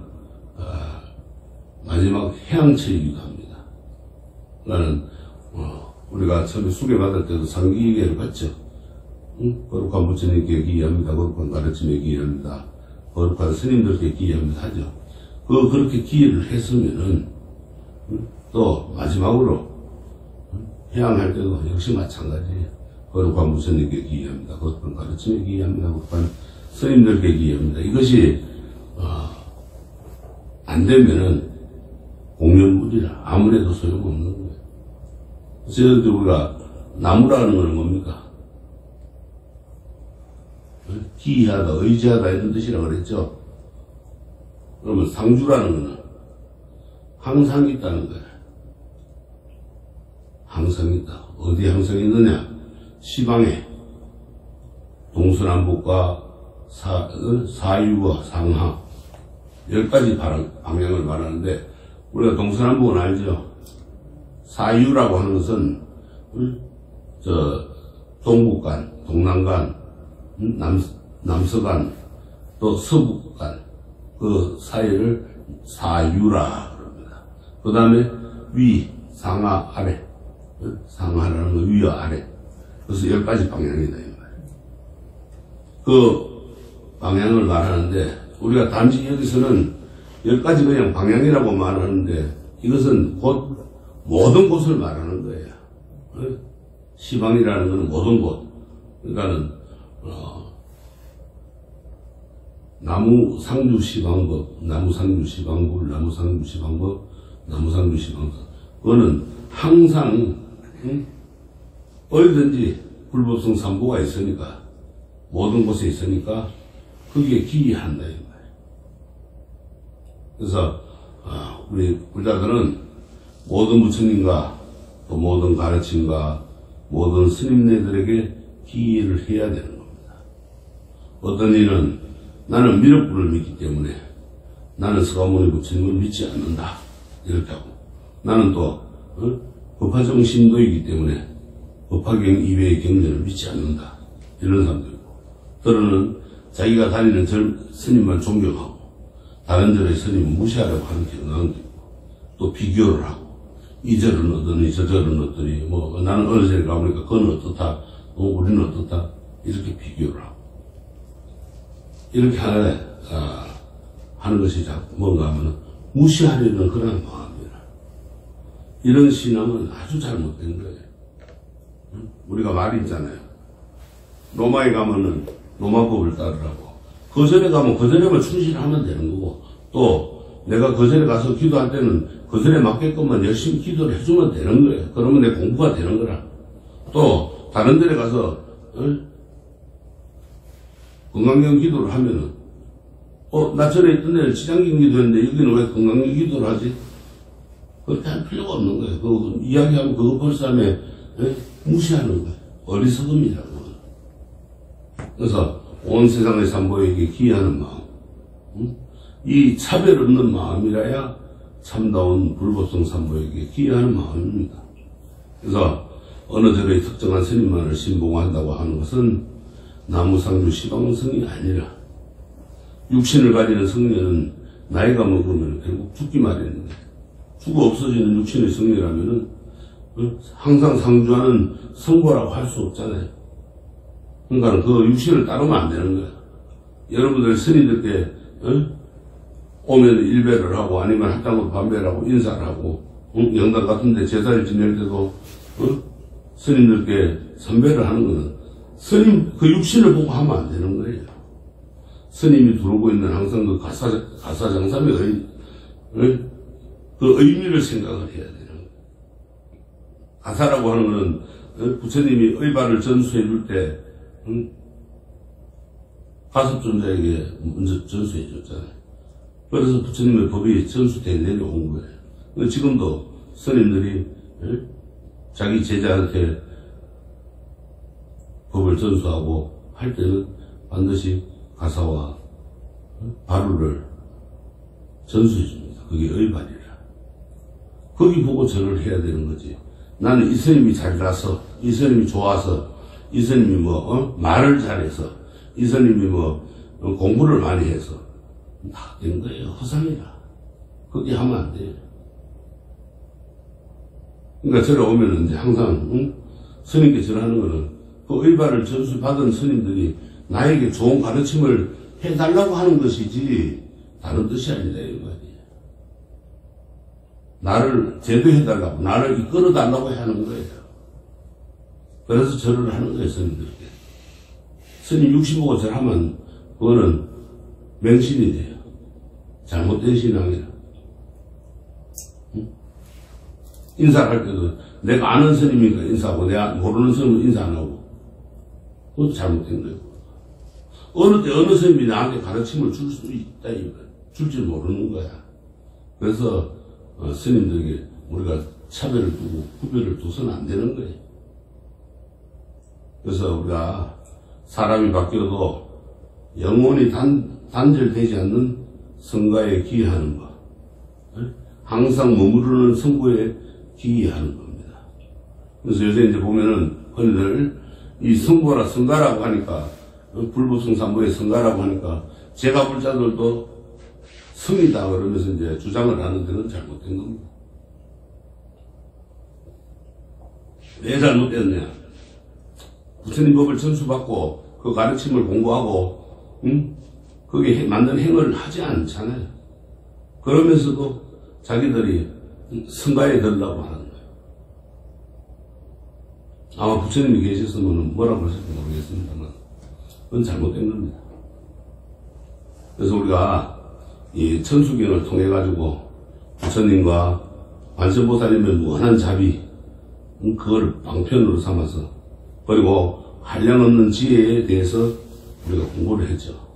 마지막 해양처이기도 합니다. 나는 우리가 처음에 수계받을 때도 상기계를 받죠. 거룩한 부처님께 기회합니다. 거룩한 가르침에 기회합니다. 거룩한 스님들께 기회합니다. 하죠. 그렇게 기회를 했으면은 또 마지막으로 해양할 때도 역시 마찬가지예요. 거룩한 부처님께 기회합니다. 거룩한 가르침에 기회합니다. 거룩한 스님들께 기회합니다. 이것이 안 되면은 공연물이라 아무래도 소용없는 거예요. 그래서 우리가 나무라는 건 뭡니까? 기이하다, 의지하다 이런 뜻이라고 그랬죠. 그러면 상주라는 거는 항상 있다는 거예요. 항상 있다. 어디에 항상 있느냐? 시방에 동서남북과 사유와 상하 10가지 방향을 말하는데 우리가 동서남북은 알죠? 사유라고 하는 것은 동북간, 동남간, 남서간, 또 서북간 그 사이를 사유라 그럽니다. 그 다음에 위, 상하, 아래. 상하라는 건 위와 아래. 그래서 10가지 방향이다 이 말이에요. 그 방향을 말하는데 우리가 단지 여기서는 10가지 그냥 방향이라고 말하는데 이것은 곧 모든 곳을 말하는 거예요. 시방이라는 것은 모든 곳. 그러니까는 나무상주 시방법, 나무상주 시방불, 나무상주 시방법, 나무상주 시방법. 그거는 항상 어디든지 불법성 삼보가 있으니까 모든 곳에 있으니까 거기에 기이한다 이 말이에요. 그래서 우리 불자들은 모든 부처님과 또 모든 가르침과 모든 스님네들에게 기이를 해야 되는 겁니다. 어떤 이는 나는 미륵불을 믿기 때문에 나는 서가모니 부처님을 믿지 않는다 이렇게 하고 나는 또 법화정 신도이기 때문에 법화경 이외의 경전을 믿지 않는다 이런 사람도 있고 또는 자기가 다니는 스님만 존경하고 다른 절의 스님은 무시하려고 하는 경향도 있고 또 비교를 하고 이 절은 어떠니 저 절은 어떠니 뭐 나는 어느 절에 가보니까 그건 어떻다 우리는 어떻다 이렇게 비교를 하고 이렇게 하는 것이 뭔가 하면 무시하려는 그런 마음이라 이런 신앙은 아주 잘못된 거예요. 우리가 말이 있잖아요. 로마에 가면은 로마법을 따르라고. 거절에 가면 거절에만 충실하면 되는 거고 또 내가 거절에 가서 기도할 때는 거절에 맞게끔만 열심히 기도를 해주면 되는 거예요. 그러면 내 공부가 되는 거라. 또 다른 데에 가서 건강경 기도를 하면은 나 전에 있던 데는 지장경 기도했는데 여기는 왜 건강경 기도를 하지? 그렇게 할 필요가 없는 거예요. 그 이야기하고 그거 볼 사람에 무시하는 거예요. 어리석음이라고. 그래서 온 세상의 삼보에게 기이하는 마음, 이 차별 없는 마음이라야 참다운 불법성 삼보에게 기이하는 마음입니다. 그래서 어느 절의 특정한 스님만을 신봉한다고 하는 것은 나무상주 시방성이 아니라 육신을 가지는 성녀는 나이가 먹으면 결국 죽기 마련인데 죽어 없어지는 육신의 성녀라면은 항상 상주하는 성보라고 할 수 없잖아요. 그러니까 그 육신을 따르면 안 되는 거야. 여러분들 스님들께 오면 일배를 하고 아니면 합당으로 반배를 하고 인사를 하고 영당 같은 데 제사를 지낼 때도 스님들께 선배를 하는 거는 스님 그 육신을 보고 하면 안 되는 거예요. 스님이 두르고 있는 항상 그 가사장삼의 그 의미를 생각을 해야 되는 거예요. 가사라고 하는 거는 부처님이 의발을 전수해 줄 때 가섭존자에게 먼저 전수해 줬잖아요. 그래서 부처님의 법이 전수돼 내려온 거예요. 지금도 스님들이 자기 제자한테 법을 전수하고 할 때는 반드시 가사와 바루를 전수해 줍니다. 그게 의발이라. 거기 보고 절을 해야 되는 거지. 나는 이 스님이 잘나서, 이 스님이 좋아서, 이 스님이 말을 잘해서, 이 스님이 공부를 많이 해서 다 된 거예요. 허상이라. 그렇게 하면 안 돼요. 그러니까 절에 오면은 이제 항상, 스님께 절하는 거는 그 일반을 전수받은 스님들이 나에게 좋은 가르침을 해달라고 하는 것이지, 다른 뜻이 아니다, 이거 아니에요. 나를 제도해달라고, 나를 이끌어달라고 하는 거예요. 그래서 절을 하는 거예요, 스님들께. 스님 60보고 절하면, 그거는 맹신이 돼요. 잘못된 신앙이라. 인사를 할 때도 내가 아는 스님이니까 인사하고 내가 모르는 스님은 인사 안 하고. 그것도 잘못된 거예요. 어느 때 어느 스님이 나한테 가르침을 줄 수 있다, 이거. 줄 줄 모르는 거야. 그래서 스님들에게 우리가 차별을 두고 구별을 두서는 안 되는 거예요. 그래서 우리가 사람이 바뀌어도 영원히 단절되지 않는 성가에 기여하는 것, 항상 머무르는 성부에 기여하는 겁니다. 그래서 요새 이제 보면은 흔히들 이 성부라 성가라고 하니까, 불부성산부의 성가라고 하니까 제가 불자들도 성이다 그러면서 이제 주장을 하는 데는 잘못된 겁니다. 왜 잘못됐냐? 부처님 법을 전수받고 그 가르침을 공부하고, 거기에 맞는 행을 하지 않잖아요. 그러면서도 자기들이 성가에 들으려고 하는 거예요. 아마 부처님이 계셨으면 뭐라고 하실지 모르겠습니다만, 그건 잘못된 겁니다. 그래서 우리가 이 천수경을 통해 가지고 부처님과 관세음보살님의 무한한 자비, 그걸 방편으로 삼아서, 그리고 한량없는 지혜에 대해서 우리가 공부를 했죠.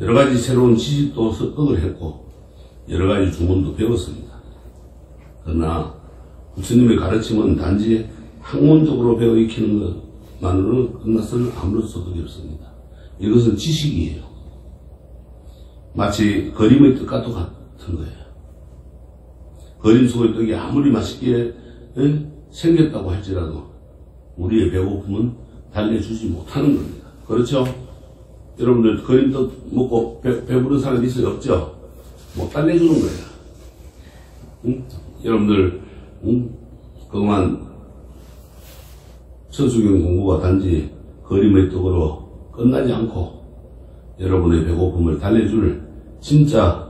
여러 가지 새로운 지식도 습득을 했고 여러 가지 주문도 배웠습니다. 그러나 부처님의 가르침은 단지 학문적으로 배워 익히는 것만으로는 끝나서는 아무런 소득이 없습니다. 이것은 지식이에요. 마치 그림의 뜻과 똑같은 거예요. 그림 속의 떡이 아무리 맛있게 생겼다고 할지라도 우리의 배고픔은 달래주지 못하는 겁니다. 그렇죠? 여러분들 그림떡 먹고 배부른 사람이 있어요? 없죠? 못 달래주는 거예요. 여러분들 그동안 천수경 공부가 단지 그림의 떡으로 끝나지 않고 여러분의 배고픔을 달래줄 진짜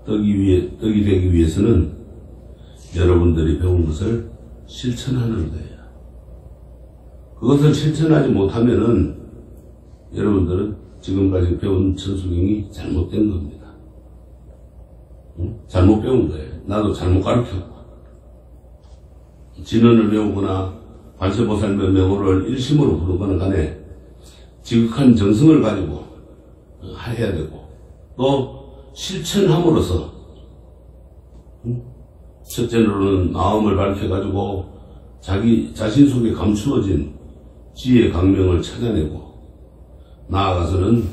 떡이 되기 위해서는 여러분들이 배운 것을 실천하는 거예요. 그것을 실천하지 못하면은 여러분들은 지금까지 배운 천수경이 잘못된 겁니다. 잘못 배운 거예요. 나도 잘못 가르쳤고. 진언을 배우거나 관세보살의 명호를 일심으로 부르거나 간에 지극한 정성을 가지고 해야 되고, 또 실천함으로써 첫째로는 마음을 밝혀가지고 자기 자신 속에 감추어진 지혜 강명을 찾아내고, 나아가서는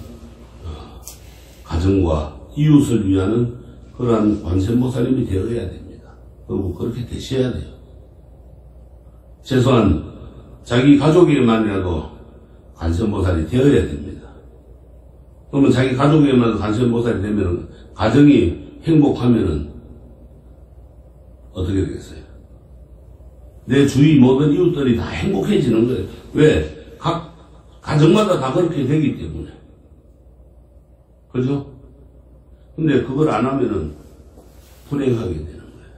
가정과 이웃을 위하는 그러한 관세음보살님이 되어야 됩니다. 그리고 그렇게 되셔야 돼요. 최소한 자기 가족에만이라도 관세음보살이 되어야 됩니다. 그러면 자기 가족에만 관세음보살이 되면 가정이 행복하면은 어떻게 되겠어요? 내 주위 모든 이웃들이 다 행복해지는 거예요. 왜? 각 가정마다 다 그렇게 되기 때문에. 그죠? 근데 그걸 안 하면은 불행하게 되는 거예요.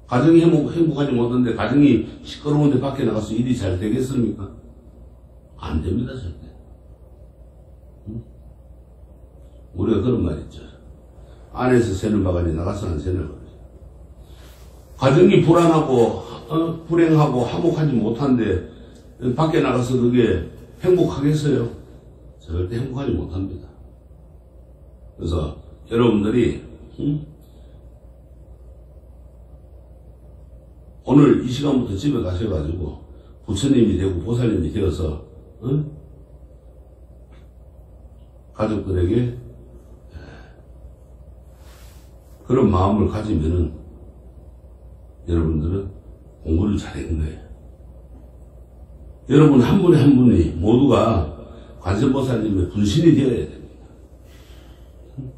가정이 행복하지 못한데 가정이 시끄러운데 밖에 나가서 일이 잘 되겠습니까? 안 됩니다, 절대. 우리가 그런 말 있죠. 안에서 새는 바가지 나가서 안 새는 바가지. 가정이 불안하고 불행하고 화목하지 못한데 밖에 나가서 그게 행복하겠어요? 절대 행복하지 못합니다. 그래서 여러분들이 오늘 이 시간부터 집에 가셔가지고 부처님이 되고 보살님이 되어서 가족들에게 그런 마음을 가지면은 여러분들은 공부를 잘하는 거예요. 여러분 한 분에 한 분이 모두가 관세음보살님의 분신이 되어야 됩니다.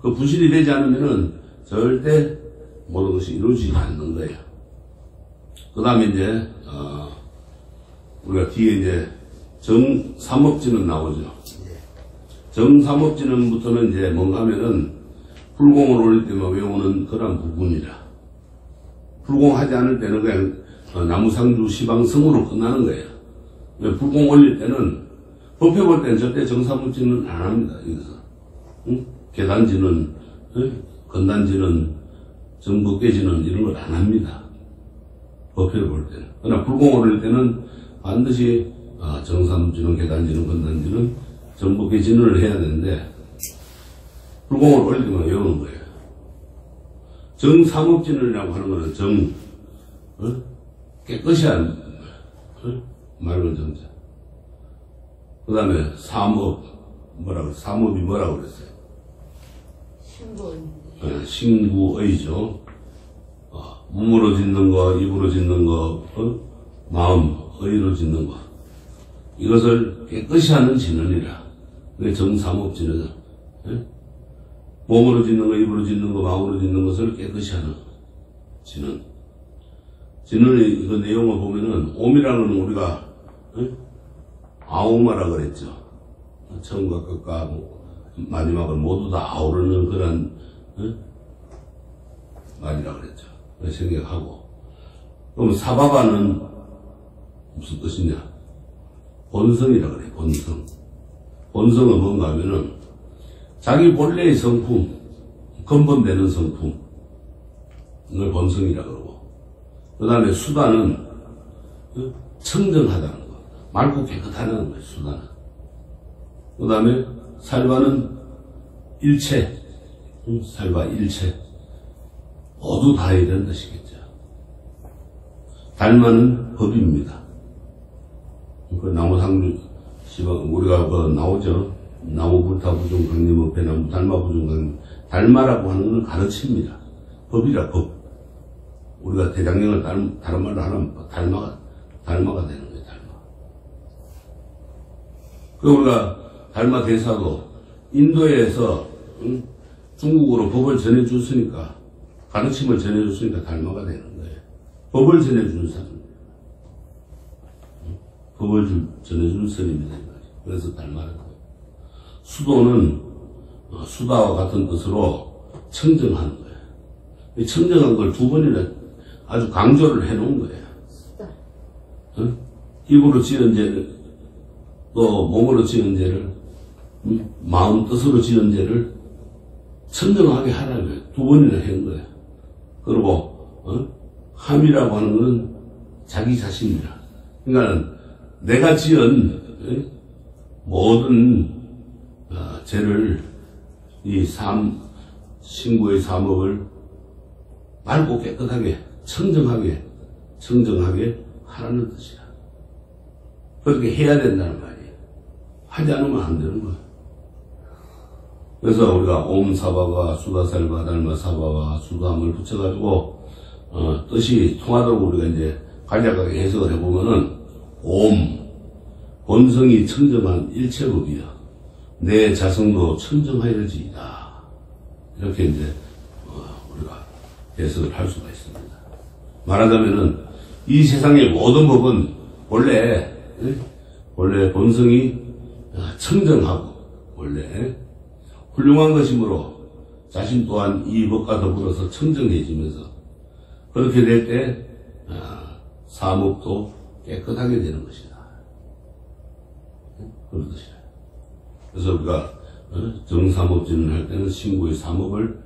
그 분신이 되지 않으면은 절대 모든 것이 이루어지지 않는 거예요. 그 다음에 이제, 우리가 뒤에 이제 정삼업지는 나오죠. 정삼업지는부터는 이제 뭔가 하면은 불공을 올릴 때만 외우는 그런 부분이라. 불공하지 않을 때는 그냥 나무상주 시방성으로 끝나는 거예요. 불공 올릴 때는 법회 볼 때는 절대 정삼업지는 안 합니다. 여기서. 응? 계단지는, 건단지는, 정법계지는 이런 걸 안 합니다. 법회를 볼 때는. 그러나 불공을 올릴 때는 반드시 정삼지는, 계단지는, 건단지는, 정법계진을 해야 되는데 불공을 올릴 때만 외우는 거예요. 정삼업진이라고 하는 거는 깨끗이 한 맑은 정자. 그 다음에 삼업, 삼업이 뭐라고 그랬어요? 신구의죠. 몸으로 짓는 거, 입으로 짓는 거, 마음, 의로 짓는 거. 이것을 깨끗이 하는 진언이라. 그게 정삼업진은. 몸으로 짓는 거, 입으로 짓는 거, 마음으로 짓는 것을 깨끗이 하는 진언. 진언의 그 내용을 보면은, 옴이라는 건 우리가, 아우마라 그랬죠. 처음과 끝과 마지막을 모두 다 아우르는 그런, 말이라 그랬죠. 생각하고. 그럼 사바바는 무슨 뜻이냐? 본성이라 그래, 본성. 본성은 뭔가 하면은, 자기 본래의 성품, 근본되는 성품, 이걸 본성이라 그러고, 그 다음에 수단은, 청정하다는 거. 맑고 깨끗하다는 거예요, 수단은. 그 다음에 살바는 일체, 살바 일체. 모두 다 이런 뜻이겠죠. 달마는 법입니다. 그 나무상주, 우리가 나오죠. 나무불타부중 강림업회 나무 달마부중 강림. 달마라고 하는 건 가르칩니다. 법이라 법. 우리가 대장령을 다른 말로 하면 달마가 되는 거예요, 달마. 그 우리가 달마 대사도 인도에서 중국으로 법을 전해줬으니까, 가르침을 전해줬으니까 달마가 되는 거예요. 법을 전해주는 사람. 법을 전해주는 스님이다. 그래서 달마라는 거예요. 수도는 수다와 같은 뜻으로 청정하는 거예요. 이 청정한 걸 두 번이나 아주 강조를 해놓은 거예요. 입으로 지은 죄를, 또 몸으로 지은 죄를, 마음 뜻으로 지은 죄를 청정하게 하라는 거예요. 두 번이나 한 거예요. 그리고 함이라고 하는 것은 자기 자신이라. 그러니까 내가 지은 모든 죄를 이 신구의 삼업을 맑고 깨끗하게 청정하게 하라는 뜻이라. 그렇게 해야 된다는 말이에요. 하지 않으면 안 되는 거예요. 그래서 우리가 옴사바와 수다살바 달마사바와 수다함을 붙여가지고 뜻이 통하도록 우리가 이제 간략하게 해석을 해보면은 옴 본성이 청정한 일체법이여 내 자성도 청정하여지이다. 이렇게 이제 우리가 해석을 할 수가 있습니다. 말하자면은 이 세상의 모든 법은 원래 본성이 청정하고 원래 훌륭한 것이므로 자신 또한 이 법과 더불어서 청정해지면서 그렇게 될 때 사목도 깨끗하게 되는 것이다. 그런 뜻이다. 그래서 우리가 정삼업진을 할 때는 신구의 삼업을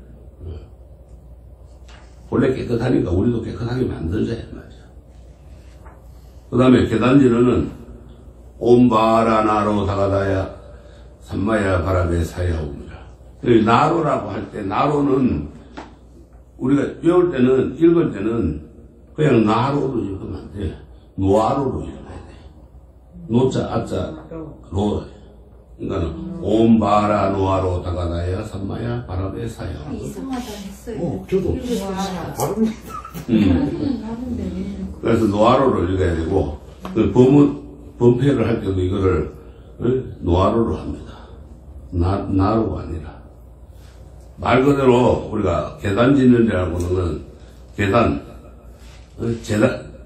원래 깨끗하니까 우리도 깨끗하게 만들자 이 말이죠. 그 다음에 계단지는 옴바라나로 다가다야 삼마야 바라베 사야옵니다. 나로라고 할 때 나로는 우리가 외울 때는 읽을 때는 그냥 나로로 읽으면 안 돼. 노아로로 읽어야 돼. 노자 아자 로. 그러니까 옴바라 노아로 다가다야 삼마야 바라베 사야. 이상하다 했어요. 저도 발음. 그래서 노아로로 읽어야 되고 그 범패를 할 때도 이거를 노아로로 합니다. 나로가 아니라 말 그대로 우리가 계단 짓는 데라고 하는 건 계단,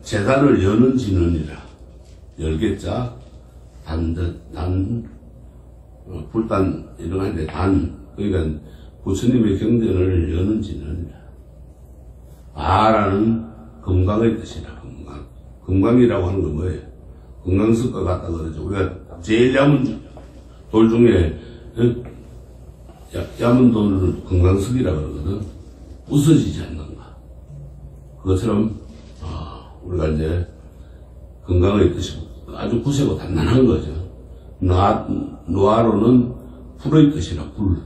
재단을 여는 진언이라. 열개자, 불단, 이런 거 하는데 그러니까 부처님의 경전을 여는 진언이라. 아라는 금강의 뜻이라. 금강이라고 하는 건 뭐예요? 금강석과 같다 그러죠. 우리가 제일 얇은 돌 중에 얇은 돌을 금강석이라 그러거든. 부서지지 않는가. 그것처럼 우리가 이제 금강의 뜻이고 아주 구세고 단단한 거죠. 노아로는 불의 뜻이라. 불.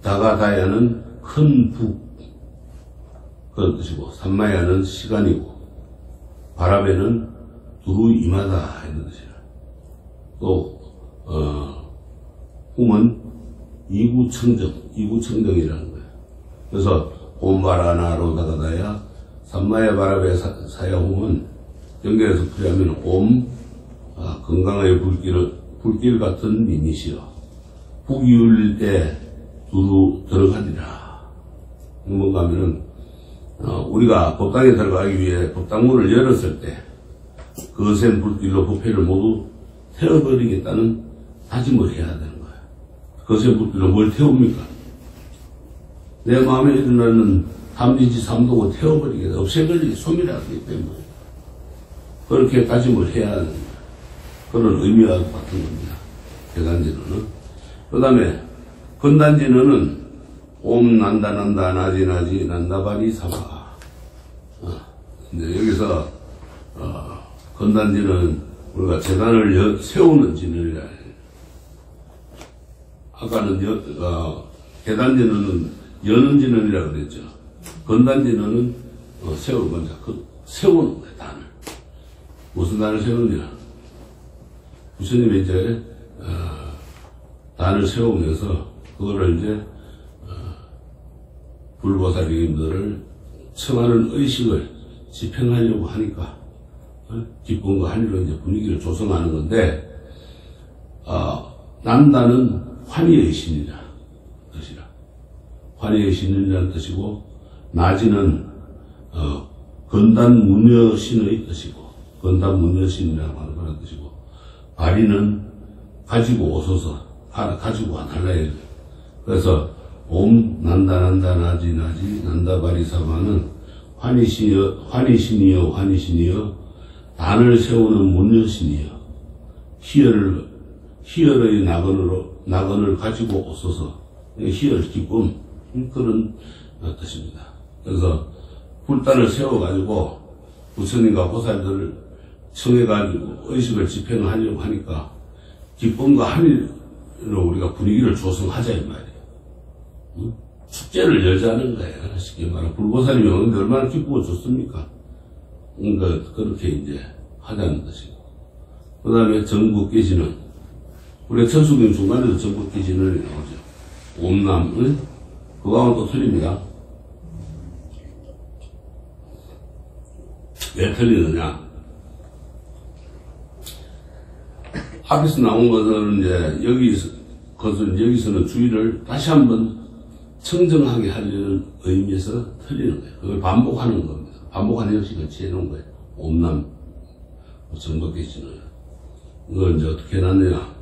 다가다야는 큰 북, 그런 뜻이고, 산마야는 시간이고, 바람에는 두루 임하다 이런 뜻이라. 또 hum은 이구청정이라는 거예요. 그래서 옴바라나로 다가다야 산마야 바람에 사야 hum은 연결해서 풀이하면 건강의 불길 같은 님이시여 북이 울릴 때 두루 들어가리라. 뭔가 하면은 우리가 법당에 들어가기 위해 법당문을 열었을 때 거센 불길로 부패를 모두 태워버리겠다는 다짐을 해야 되는 거예요. 거센 불길로 뭘 태웁니까? 내 마음에 일어나는 탐진치 삼독을 태워버리겠다, 없애버리기 소멸하기 때문에 그렇게 다짐을 해야 하는 그런 의미와 같은 겁니다. 계단진어는. 그 다음에 건단진어는 옴 난다 나지 난다바리 사바. 이제 여기서 건단진은 우리가 재단을 세우는 진언이라. 아까는 계단진언은 여는 진언이라 그랬죠. 건단진언은 세우는 거죠. 세우는 거예요, 단을. 무슨 단을 세우느냐? 부처님이 이제 단을 세우면서 그거를 이제 불보살님들을 청하는 의식을 집행하려고 하니까 기쁨과 한의로 이제 분위기를 조성하는 건데 난다는 환희의 신이라 뜻이라. 환희의 신이라는 뜻이고 나지는 건단문여신의 뜻이고 건단문여신이라고 하는 그런 뜻이고 바리는 가지고 오소서 가지고 와달라. 그래서 옴 난다 나지 난다바리사바는 환희신이여 단을 세우는 문여신이여 희열의 낙원을 가지고 오소서. 희열 기쁨 그런 뜻입니다. 그래서 불단을 세워가지고 부처님과 보살들을 청해가지고 의식을 집행하려고 하니까 기쁨과 한의로 우리가 분위기를 조성하자 이 말이에요. 축제를 열자는 거예요. 쉽게 말하면 불보살님이 오는데 얼마나 기쁘고 좋습니까? 그러니까 그렇게 이제 하자는 뜻이고. 그 다음에 정국계시는 우리가 천수경 중간에도 정국계시는 나오죠. 옴남 그거하고는 또 틀립니다. 왜 틀리느냐? 앞에서 나온 것은 이제 여기서는 주의를 다시 한번 청정하게 하려는 의미에서 틀리는 거예요. 그걸 반복하는 겁니다. 반복하는 형식을 취해놓은 거예요. 옴남, 정법계시는. 이걸 이제 어떻게 해놨느냐.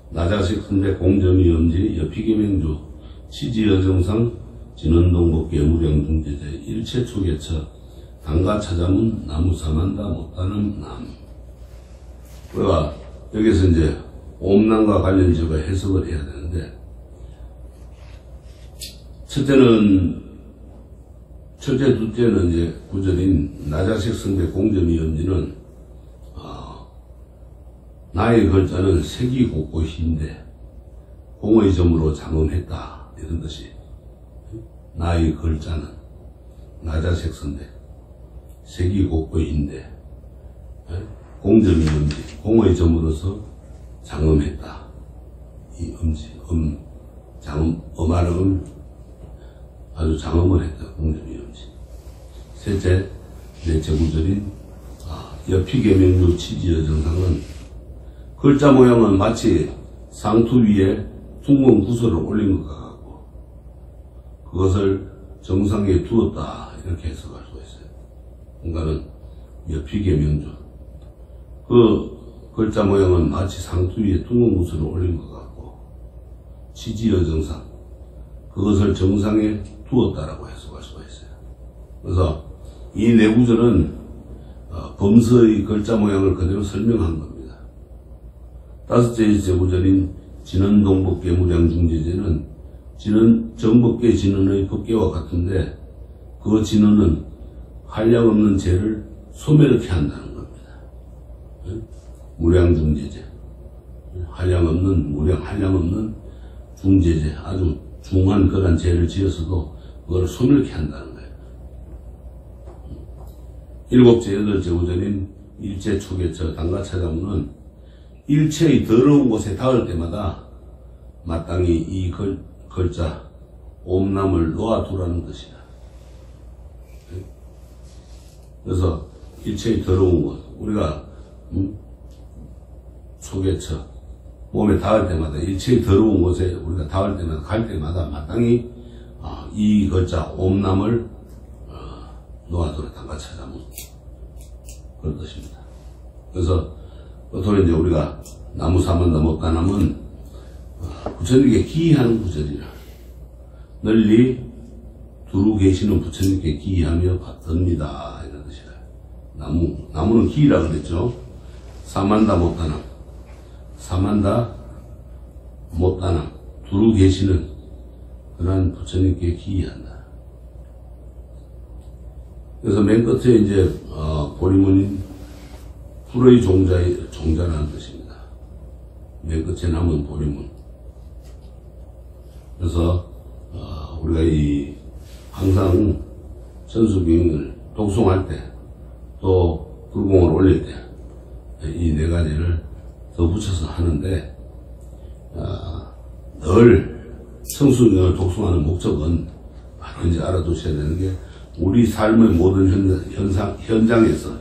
나자식 선배 공점이 엄지, 여피계명주, 치지여정상, 진원동법 계무령중제제, 일체초계처, 당가차자문, 나무사만다, 못다는 남. 우리가 여기서 이제 옴남과 관련지어서 해석을 해야 되는데, 첫째, 둘째는 이제 구절인 나자식 성배 공점이 염지는 나의 글자는 색이 곳곳인데 공의 점으로 장엄했다 이런 뜻이. 나의 글자는 나자식 성배 색이 곳곳인데 공점이 염지 공의 점으로서 장엄했다. 이 장엄 아주 장엄을 했다. 공점이 염지. 셋째, 넷째 구절인 여피계명주 치지여 정상은 글자 모양은 마치 상투 위에 둥근 구슬을 올린 것 같고 그것을 정상에 두었다 이렇게 해석할 수가 있어요. 그러니까는 옆이계 명조. 그 글자 모양은 마치 상투 위에 둥근구슬을 올린 것 같고 지지어 정상, 그것을 정상에 두었다라고 해석할 수가 있어요. 그래서 이 내구절은 범서의 글자 모양을 그대로 설명한 겁니다. 다섯째 제구절인 진언동법계 무량중제제는 정법계 진언의 법계와 같은데 그 진언은 한량없는 죄를 소멸케 한다는 겁니다. 무량중제제, 한량없는 중제제, 아주 중한 그런 죄를 지어서도 그걸 소멸케 한다는 거예요. 일곱째 여덟째 우전인 일체 초계처 당가차자문은 일체의 더러운 곳에 닿을 때마다 마땅히 이 글자 옴남을 놓아두라는 뜻이다. 그래서 일체의 더러운 곳, 우리가 초계처 몸에 닿을 때마다, 일체의 더러운 곳에 우리가 닿을 때마다, 갈 때마다 마땅히 이 글자 옴남을 놓아두라. 당가차자문, 그런 뜻입니다. 그래서 보통 이제 우리가 나무 사만다 못다남은 부처님께 기이하는 구절이라, 널리 두루 계시는 부처님께 기이하며 받듭니다 이런 뜻이라. 나무는 기이라 그랬죠. 사만다 못다남, 사만다 못다남, 두루 계시는 그런 부처님께 기이한다. 그래서 맨 끝에 이제 보리문인 불의 종자라는 뜻입니다. 맨 끝에 남은 보리문. 그래서 우리가 항상 천수경을 독송할 때, 또 불공을 올릴 때 이 네 가지를 더 붙여서 하는데, 늘 천수경을 독송하는 목적은 바로 이제 알아두셔야 되는 게, 우리 삶의 모든 현장에서,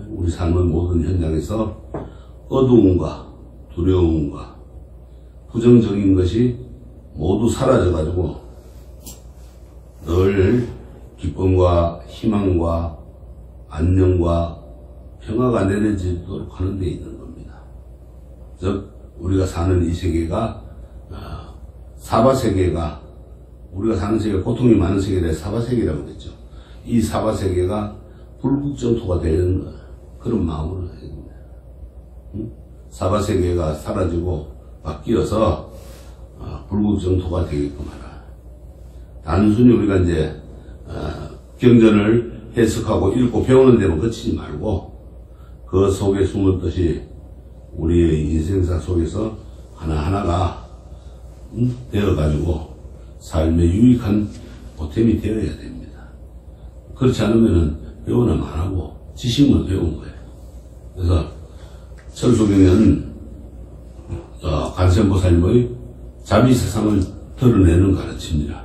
우리 삶의 모든 현장에서 어두움과 두려움과 부정적인 것이 모두 사라져가지고 늘 기쁨과 희망과 안녕과 평화가 내려지도록 하는 데 있는 겁니다. 즉 우리가 사는 이 세계가 사바세계가, 우리가 사는 세계가 고통이 많은 세계에 대해 사바세계라고 그랬죠. 이 사바세계가 불국정토가 되는 그런 마음으로 해야 됩니다. 사바세계가 사라지고 바뀌어서 불국정토가 되게끔 하라. 단순히 우리가 이제 경전을 해석하고 읽고 배우는 데만 그치지 말고, 그 속에 숨은 뜻이 우리의 인생사 속에서 하나하나가 되어가지고 삶에 유익한 보탬이 되어야 됩니다. 그렇지 않으면 배우는 안 하고 지식만 배운 거예요. 그래서 천수경은 관세음보살님의 자비세상을 드러내는 가르침이라.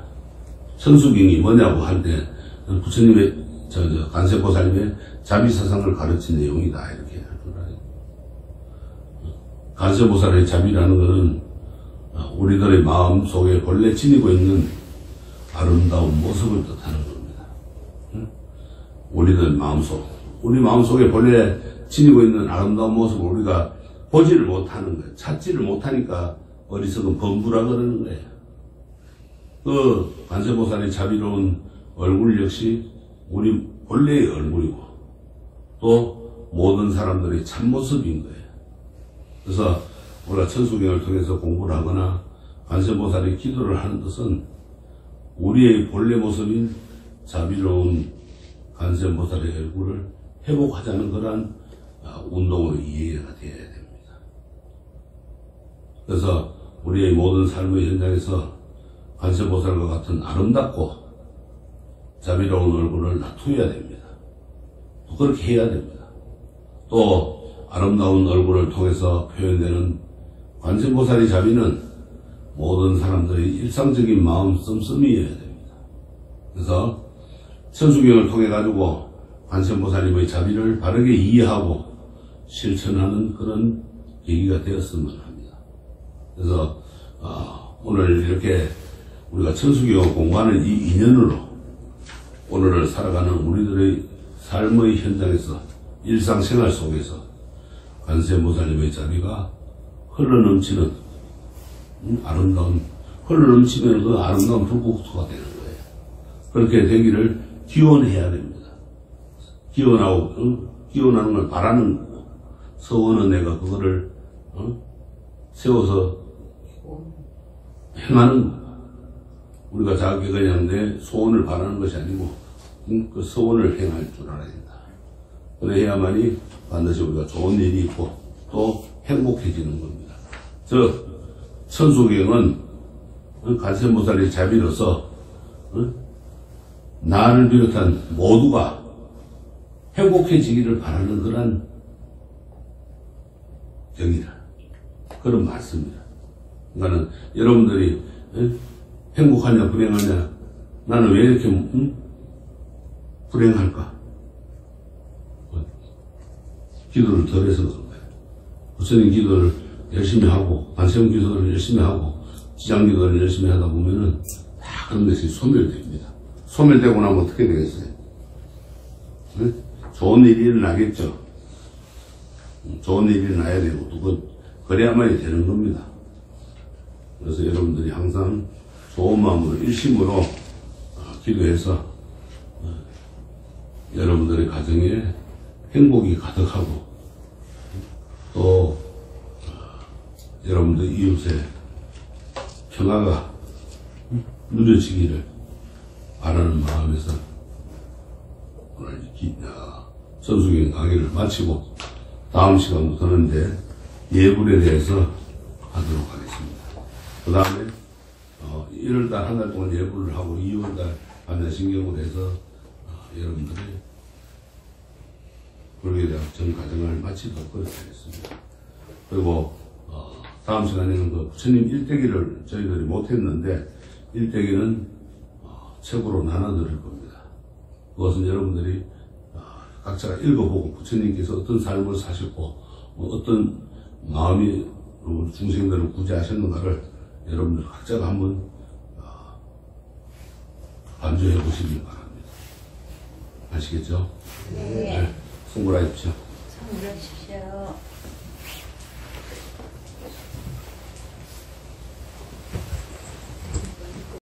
천수경이 뭐냐고 할 때 부처님의 관세음보살님의 자비세상을 가르친 내용이다 이렇게 하더라. 관세음보살의 자비라는 것은 우리들의 마음 속에 본래 지니고 있는 아름다운 모습을 뜻하는 겁니다. 우리들 마음속, 우리 마음속에 본래 지니고 있는 아름다운 모습을 우리가 보지를 못하는 거예요. 찾지를 못하니까 어리석은 범부라 그러는 거예요. 그 관세음보살의 자비로운 얼굴 역시 우리 본래의 얼굴이고 또 모든 사람들의 참모습인 거예요. 그래서 우리가 천수경을 통해서 공부를 하거나 관세음보살의 기도를 하는 뜻은 우리의 본래 모습인 자비로운 관세음보살의 얼굴을 회복하자는 그러한 운동으로 이해가 되어야 됩니다. 그래서 우리의 모든 삶의 현장에서 관세음보살과 같은 아름답고 자비로운 얼굴을 놔두어야 됩니다. 또 그렇게 해야 됩니다. 또 아름다운 얼굴을 통해서 표현되는 관세음보살의 자비는 모든 사람들의 일상적인 마음 씀씀이어야 됩니다. 그래서 천수경을 통해 가지고 관세음보살님의 자비를 바르게 이해하고 실천하는 그런 계기가 되었으면 합니다. 그래서 오늘 이렇게 우리가 천수교가 공부하는 이 인연으로 오늘을 살아가는 우리들의 삶의 현장에서 일상생활 속에서 관세음보살님의 자비가 흘러넘치는 아름다운, 흘러넘치면 그 아름다운 불국토가 되는 거예요. 그렇게 되기를 기원해야 됩니다. 기원하는 걸 바라는 거. 서원은 내가 그거를 세워서 행하는 거. 우리가 자기 그냥 내 소원을 바라는 것이 아니고 그 소원을 행할 줄 알아야 된다. 그래야만이 반드시 우리가 좋은 일이 있고 또 행복해지는 겁니다. 천수경은 관세음보살의 자비로서 나를 비롯한 모두가 행복해지기를 바라는 그런 경이다. 그런 말씀입니다. 그러니까 여러분들이 행복하냐 불행하냐, 나는 왜 이렇게 불행할까? 기도를 덜 해서 그런 거예요. 부처님 기도를 열심히 하고 관세음 기도를 열심히 하고 지장 기도를 열심히 하다 보면은 다 그런 것이 소멸됩니다. 소멸되고 나면 어떻게 되겠어요? 좋은 일이 일어나겠죠. 좋은 일이 일어나야 되고 또 그래야만이 되는 겁니다. 그래서 여러분들이 항상 좋은 마음으로 일심으로 기도해서 여러분들의 가정에 행복이 가득하고 또 여러분들 이웃의 평화가 누려지기를 바라는 마음에서 오늘 천수경 강의를 마치고 다음 시간부터는 이제 예불에 대해서 하도록 하겠습니다. 그 다음에 1월달 한 달 동안 예불을 하고 2월달 반야신경으로 해서 여러분들의 불교대학 전 과정을 마치도록 그렇게 하겠습니다. 그리고 다음 시간에는 그 부처님 일대기를 저희들이 못했는데 일대기는 책으로 나눠드릴 겁니다. 그것은 여러분들이 각자가 읽어보고 부처님께서 어떤 삶을 사셨고 어떤 마음이 중생들을 구제하셨는가를 여러분들 각자가 한번 반주해 보시기 바랍니다. 아시겠죠? 네. 송구라 해주십시오. 참 그러십시오.